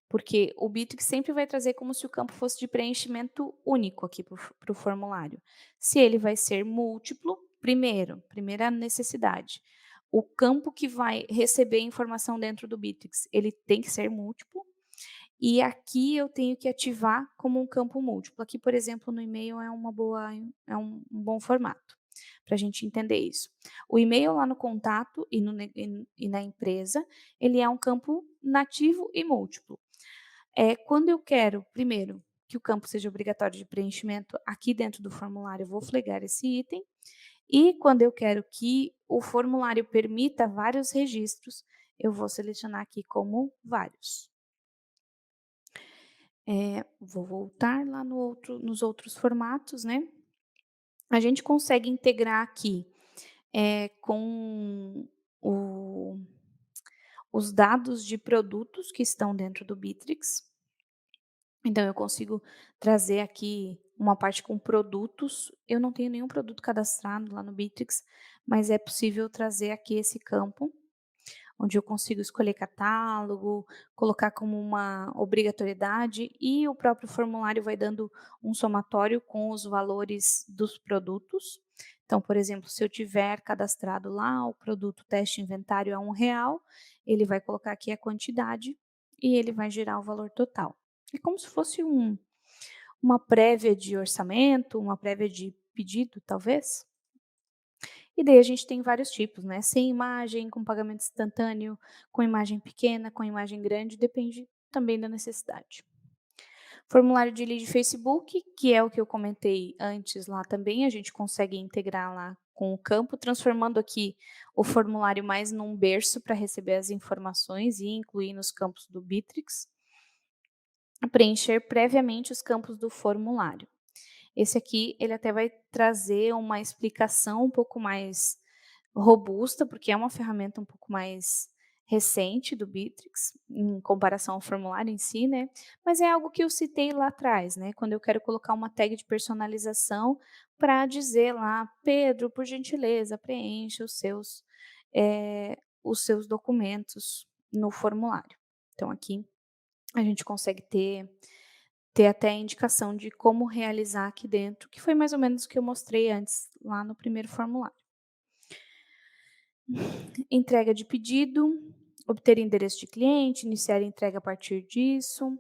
porque o Bitrix sempre vai trazer como se o campo fosse de preenchimento único aqui para o formulário. Se ele vai ser múltiplo, primeira necessidade, o campo que vai receber informação dentro do Bitrix, ele tem que ser múltiplo, e aqui eu tenho que ativar como um campo múltiplo. Aqui, por exemplo, no e-mail é um bom formato para a gente entender isso. O e-mail lá no contato e, e na empresa, ele é um campo nativo e múltiplo. Quando eu quero, primeiro, que o campo seja obrigatório de preenchimento, aqui dentro do formulário eu vou flegar esse item. E quando eu quero que o formulário permita vários registros, eu vou selecionar aqui como vários. Vou voltar lá nos outros formatos, né. A gente consegue integrar aqui, com o os dados de produtos que estão dentro do Bitrix. Então eu consigo trazer aqui uma parte com produtos. Eu não tenho nenhum produto cadastrado lá no Bitrix, mas é possível trazer aqui esse campo onde eu consigo escolher catálogo, colocar como uma obrigatoriedade e o próprio formulário vai dando um somatório com os valores dos produtos. Então, por exemplo, se eu tiver cadastrado lá o produto teste inventário a R$ 1, ele vai colocar aqui a quantidade e ele vai gerar o valor total. É como se fosse uma prévia de orçamento, uma prévia de pedido, talvez. E daí a gente tem vários tipos, né, sem imagem, com pagamento instantâneo, com imagem pequena, com imagem grande, depende também da necessidade. Formulário de lead Facebook, que é o que eu comentei antes lá também, a gente consegue integrar lá com o campo, transformando aqui o formulário mais num berço para receber as informações e incluir nos campos do Bitrix. Preencher previamente os campos do formulário. Esse aqui, ele até vai trazer uma explicação um pouco mais robusta, porque é uma ferramenta um pouco mais recente do Bitrix, em comparação ao formulário em si, né, mas é algo que eu citei lá atrás, né, quando eu quero colocar uma tag de personalização para dizer lá: "Pedro, por gentileza, preencha os seus documentos no formulário". Então aqui a gente consegue ter até a indicação de como realizar aqui dentro, que foi mais ou menos o que eu mostrei antes, lá no primeiro formulário. Entrega de pedido, obter endereço de cliente, iniciar a entrega a partir disso,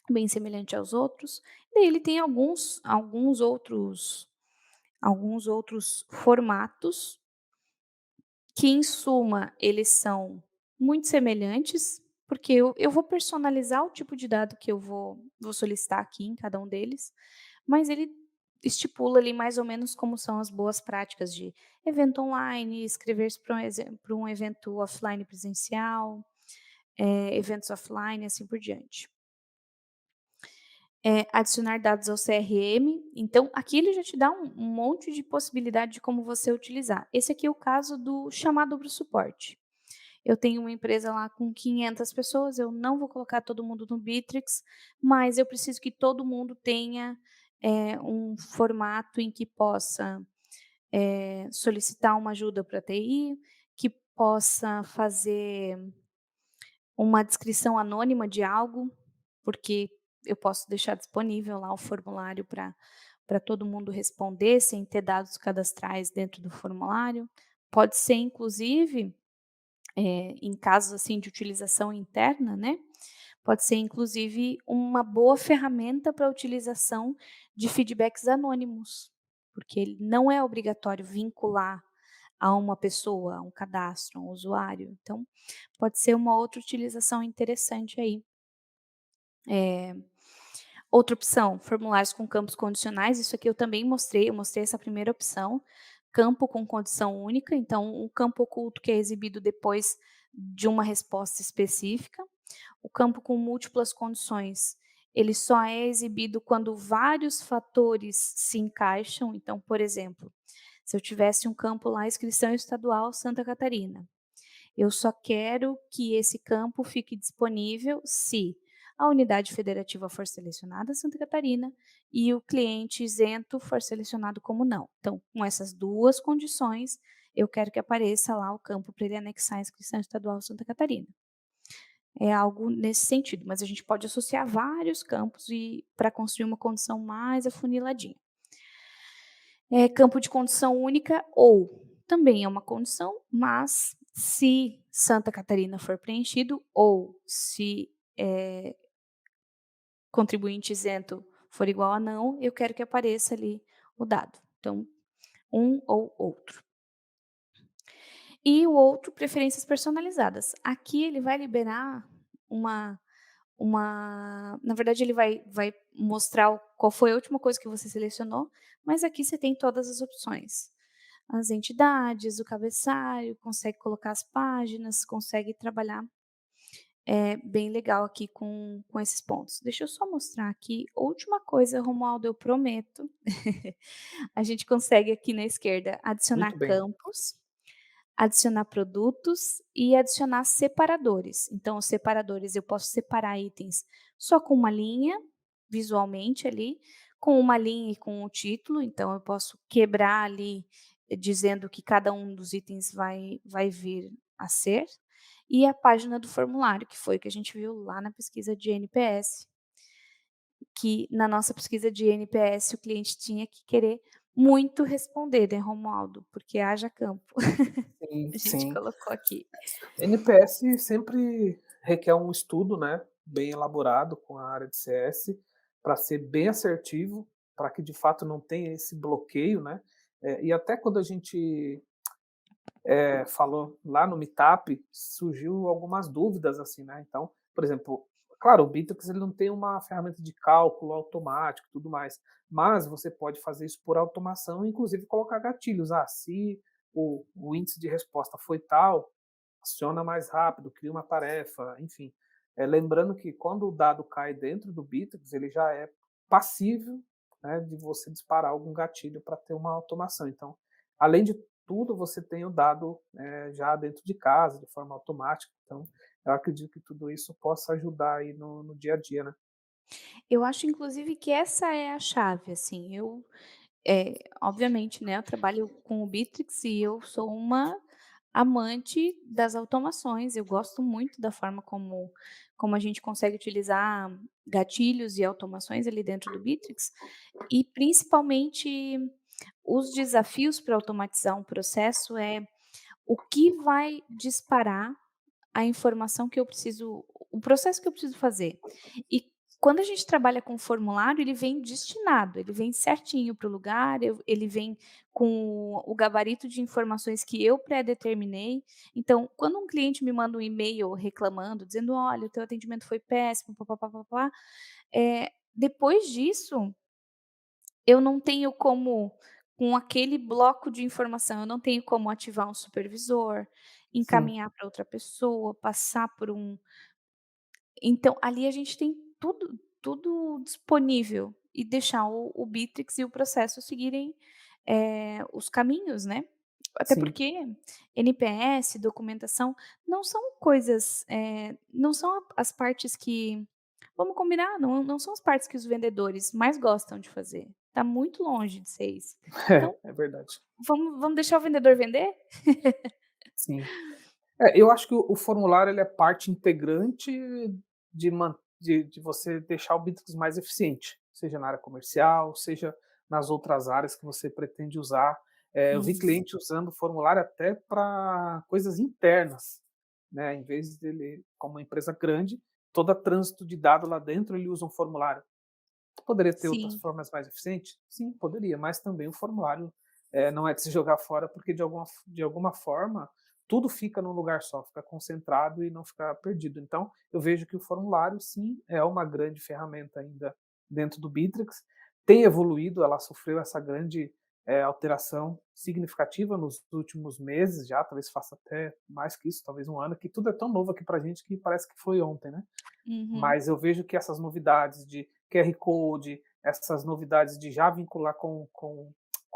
bem semelhante aos outros. Daí ele tem alguns outros formatos que, em suma, eles são muito semelhantes, porque eu vou personalizar o tipo de dado que eu vou solicitar aqui em cada um deles, mas ele estipula ali mais ou menos como são as boas práticas de evento online, inscrever-se para um evento offline presencial, eventos offline, assim por diante. Adicionar dados ao CRM, então aqui ele já te dá um monte de possibilidade de como você utilizar. Esse aqui é o caso do chamado para o suporte. Eu tenho uma empresa lá com 500 pessoas, eu não vou colocar todo mundo no Bitrix, mas eu preciso que todo mundo tenha, um formato em que possa, solicitar uma ajuda para TI, que possa fazer uma descrição anônima de algo, porque eu posso deixar disponível lá o formulário para todo mundo responder, sem ter dados cadastrais dentro do formulário. Pode ser inclusive, em casos, assim, de utilização interna, né, pode ser inclusive uma boa ferramenta para a utilização de feedbacks anônimos, porque ele não é obrigatório vincular a uma pessoa, a um cadastro, a um usuário, então pode ser uma outra utilização interessante aí. Eh, Outra opção, formulários com campos condicionais, isso aqui eu também mostrei, eu mostrei essa primeira opção, campo com condição única, então um campo oculto que é exibido depois de uma resposta específica. O campo com múltiplas condições, ele só é exibido quando vários fatores se encaixam, então, por exemplo, se eu tivesse um campo lá, inscrição estadual Santa Catarina, eu só quero que esse campo fique disponível se a unidade federativa for selecionada Santa Catarina e o cliente isento for selecionado como não. Então, com essas duas condições, eu quero que apareça lá o campo para ele anexar a inscrição estadual Santa Catarina. É algo nesse sentido, mas a gente pode associar vários campos e para construir uma condição mais afuniladinha. Campo de condição única ou também é uma condição, mas se Santa Catarina for preenchido ou se, contribuinte isento for igual a não, eu quero que apareça ali o dado. Então, um ou outro. E o outro, preferências personalizadas. Aqui ele vai liberar uma na verdade ele vai mostrar qual foi a última coisa que você selecionou, mas aqui você tem todas as opções. As entidades, o cabeçalho, consegue colocar as páginas, consegue trabalhar, bem legal aqui com esses pontos. Deixa eu só mostrar aqui, última coisa, Romualdo, eu prometo, a gente consegue aqui na esquerda adicionar Muito bem. campos, adicionar produtos e adicionar separadores. Então, os separadores eu posso separar itens só com uma linha, visualmente ali, com uma linha e com o título, então eu posso quebrar ali, dizendo que cada um dos itens vai vir a ser, e a página do formulário, que foi o que a gente viu lá na pesquisa de NPS, que na nossa pesquisa de NPS o cliente tinha que querer muito responder, né, Romualdo, porque haja campo. Sim, A gente sim. colocou aqui. NPS sempre requer um estudo, né, bem elaborado com a área de CS, para ser bem assertivo, para que de fato não tenha esse bloqueio, né. E até quando a gente falou lá no Meetup, surgiu algumas dúvidas, assim, né, então, por exemplo, claro, o Bittrex ele não tem uma ferramenta de cálculo automático e tudo mais, mas você pode fazer isso por automação e inclusive colocar gatilhos. Ah, se o índice de resposta foi tal, aciona mais rápido, cria uma tarefa, enfim. Lembrando que quando o dado cai dentro do Bittrex, ele já é passível, né, de você disparar algum gatilho para ter uma automação. Então, além de tudo, você tem o dado já dentro de casa, de forma automática. Então, eu acredito que tudo isso possa ajudar aí no dia a dia, né? Eu acho inclusive que essa é a chave, assim, obviamente, né, eu trabalho com o Bittrex e eu sou uma amante das automações, eu gosto muito da forma como a gente consegue utilizar gatilhos e automações ali dentro do Bittrex, e principalmente os desafios para automatizar um processo é o que vai disparar a informação que eu preciso o processo que eu preciso fazer. E quando a gente trabalha com formulário, ele vem destinado, ele vem certinho para o lugar, ele vem com o gabarito de informações que eu pré-determinei. Então, quando um cliente me manda um e-mail reclamando, dizendo: "Olha, o teu atendimento foi péssimo, pá-pá-pá-pá-pá", depois disso eu não tenho como, com aquele bloco de informação, eu não tenho como ativar um supervisor, Sim, encaminhar para outra pessoa, passar por um então, ali a gente tem tudo disponível e deixar o Bitrix e o processo seguirem, os caminhos, né. Até sim. porque NPS, documentação, não são coisas, não são as partes que vamos combinar, não são as partes que os vendedores mais gostam de fazer. Está muito longe de ser isso. Então, É verdade. vamos deixar o vendedor vender? Sim. Eu acho que o formulário ele é parte integrante de você deixar o Bitrix mais eficiente, seja na área comercial, seja nas outras áreas que você pretende usar. Eu vi Uhum. cliente usando o formulário até para coisas internas, né, em vez dele como uma empresa grande, todo trânsito de dado lá dentro ele usa um formulário. Poderia ter outras Sim, formas mais eficientes? Sim, poderia, mas também o formulário, não é de se jogar fora, porque de alguma forma tudo fica num lugar só, fica concentrado e não fica perdido. Então, eu vejo que o formulário sim, é uma grande ferramenta ainda dentro do Bittrex, tem evoluído, ela sofreu essa grande, alteração significativa nos últimos meses já, talvez faça até mais que isso, talvez um ano, que tudo é tão novo aqui pra gente que parece que foi ontem, né. uhum, Mas eu vejo que essas novidades de QR Code, essas novidades de já vincular com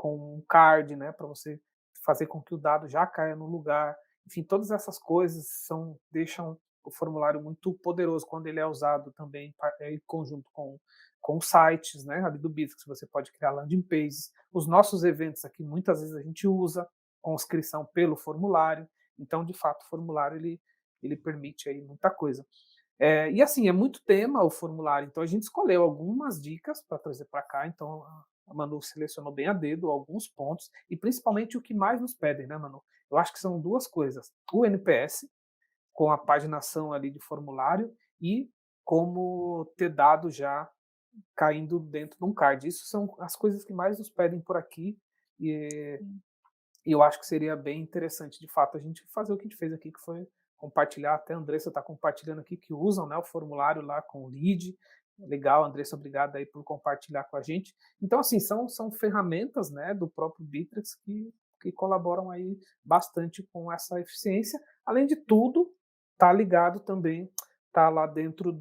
um card, né, para você fazer com que o dado já caia no lugar, enfim, todas essas coisas deixam o formulário muito poderoso quando ele é usado também em conjunto com os sites, né, ali do Bitrix, você pode criar landing pages. Os nossos eventos aqui, muitas vezes a gente usa conscrição pelo formulário, então, de fato, o formulário ele permite aí muita coisa. E assim, é muito tema o formulário, então a gente escolheu algumas dicas para trazer para cá, então a Manu selecionou bem a dedo alguns pontos, e principalmente o que mais nos pedem, né, Manu? Eu acho que são 2 coisas, o NPS, com a paginação ali de formulário, e como ter dado já caindo dentro de um card. Isso são as coisas que mais nos pedem por aqui, e sim. e eu acho que seria bem interessante, de fato, a gente fazer o que a gente fez aqui, que foi compartilhar. Até a Andressa está compartilhando aqui, que usam, né, o formulário lá com o lead. Legal, Andressa, obrigado aí por compartilhar com a gente. Então, assim, são ferramentas, né, do próprio Bittrex que colaboram aí bastante com essa eficiência. Além de tudo, tá ligado também, tá lá dentro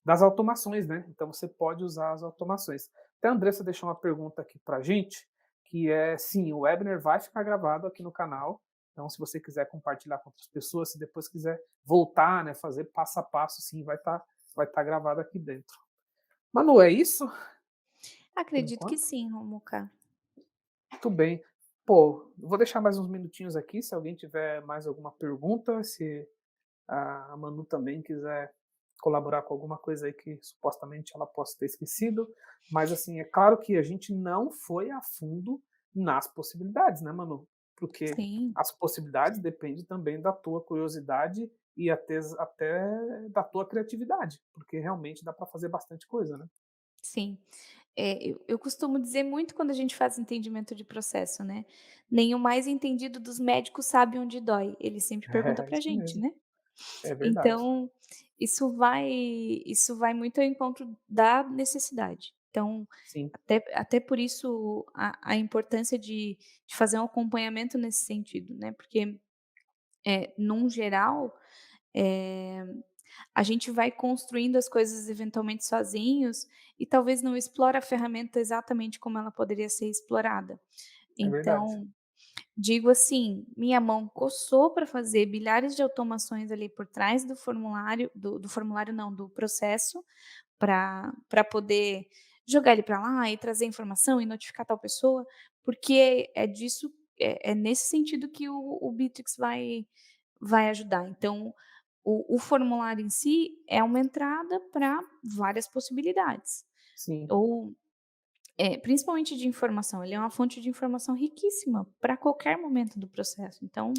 das automações, né? Então você pode usar as automações. Até a Andressa deixou uma pergunta aqui para a gente, que é, sim, o webinar vai ficar gravado aqui no canal, então se você quiser compartilhar com outras pessoas, se depois quiser voltar, né, fazer passo a passo, sim, vai estar gravado aqui dentro. Manu, é isso por Acredito que enquanto? sim, Romuca. Muito bem. Pô, eu vou deixar mais uns minutinhos aqui, se alguém tiver mais alguma pergunta, se a Manu também quiser colaborar com alguma coisa aí que supostamente ela possa ter esquecido, mas assim, é claro que a gente não foi a fundo nas possibilidades, né, Manu? Porque Sim. as possibilidades dependem também da tua curiosidade e até da tua criatividade, porque realmente dá para fazer bastante coisa, né? Sim. eu costumo dizer muito quando a gente faz entendimento de processo, né, nem o mais entendido dos médicos sabe onde dói, ele sempre pergunta É pra isso gente, mesmo, né. é verdade. Então, isso vai muito ao encontro da necessidade. Então, Sim, até por isso a importância de fazer um acompanhamento nesse sentido, né, porque, num geral, eh, a gente vai construindo as coisas eventualmente sozinhos e talvez não explora a ferramenta exatamente como ela poderia ser explorada. é verdade. Então, digo assim, minha mão coçou para fazer milhares de automações ali por trás do formulário do formulário não, do processo, para poder jogar ele para lá e trazer informação e notificar tal pessoa, porque é nesse sentido que o Bitrix vai ajudar. Então, o formulário em si é uma entrada para várias possibilidades, Sim, ou principalmente de informação, ele é uma fonte de informação riquíssima para qualquer momento do processo, então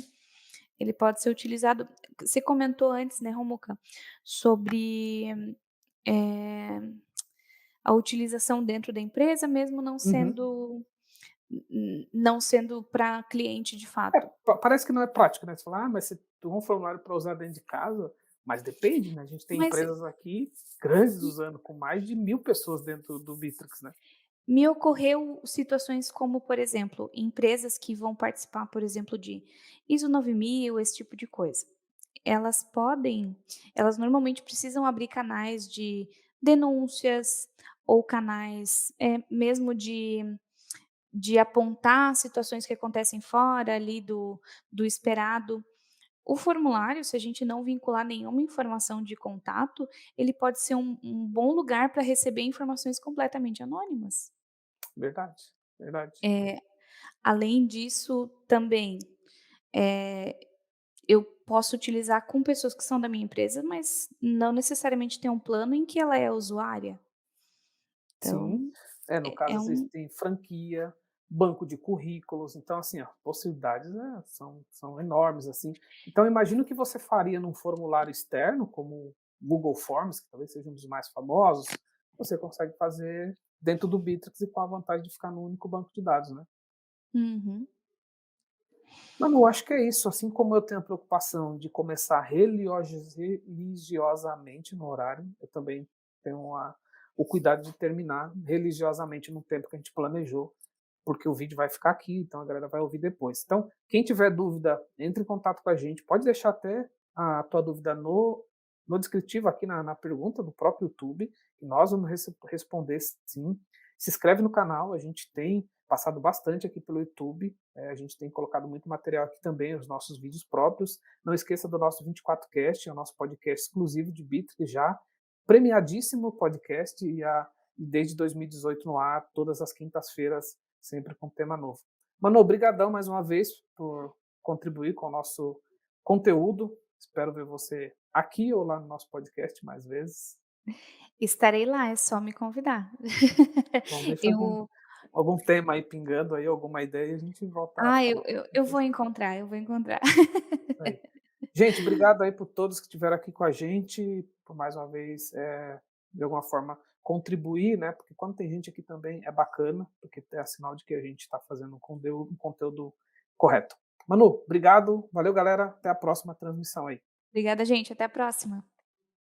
ele pode ser utilizado. Você comentou antes, né, Romuca, sobre, eh, a utilização dentro da empresa, mesmo uhum. não sendo para cliente de É, fato. parece que não é prático, né, você fala: "Ah, mas você tem um formulário para usar dentro de casa", mas depende, né, a gente tem Mas empresas aqui grandes usando, com mais de 1000 pessoas dentro do Bitrix, né. me ocorreu situações como, por exemplo, empresas que vão participar, por exemplo, de ISO 9000, esse tipo de coisa. Elas podem elas normalmente precisam abrir canais de denúncias ou canais, mesmo de apontar situações que acontecem fora ali do esperado. O formulário, se a gente não vincular nenhuma informação de contato, ele pode ser um bom lugar para receber informações completamente anônimas. Verdade, verdade. Eh, Além disso, também, eh, eu posso utilizar com pessoas que são da minha empresa, mas não necessariamente tem um plano em que ela é usuária. Sim. Então, É, no caso, é às vezes um tem franquia, banco de currículos, então, assim, ó, possibilidades, né, são enormes, assim. Então, imagino que você faria num formulário externo, como o Google Forms, que talvez seja um dos mais famosos, você consegue fazer dentro do Bitrix e com a vantagem de ficar no único banco de dados, né. uhum, Mano, eu acho que é isso, assim como eu tenho a preocupação de começar religiosamente no horário, eu também tenho o cuidado de terminar religiosamente no tempo que a gente planejou, porque o vídeo vai ficar aqui, então a galera vai ouvir depois. Então, quem tiver dúvida, entre em contato com a gente, pode deixar até a tua dúvida no descritivo aqui na pergunta do próprio YouTube, que nós vamos responder sim. Se inscreve no canal, a gente tem passado bastante aqui pelo YouTube, a gente tem colocado muito material aqui também, os nossos vídeos próprios. Não esqueça do nosso 24Cast, é o nosso podcast exclusivo de Bitrix já, premiadíssimo podcast e desde 2018 no ar, todas as quintas-feiras, sempre com tema novo. Mano, obrigadão mais uma vez por contribuir com o nosso conteúdo. Espero ver você aqui ou lá no nosso podcast mais vezes. estarei lá, é só me convidar. Vamos deixar Eu algum tema aí pingando aí, alguma ideia, a gente volta a ah, falar com eu certeza. vou encontrar, eu vou encontrar. Isso aí. Gente, obrigado aí por todos que estiveram aqui com a gente, por mais uma vez, de alguma forma contribuir, né, porque quando tem gente aqui também é bacana, porque é sinal de que a gente está fazendo um conteúdo correto. Manu, obrigado, valeu galera, até a próxima transmissão aí. Obrigada, gente, até a próxima.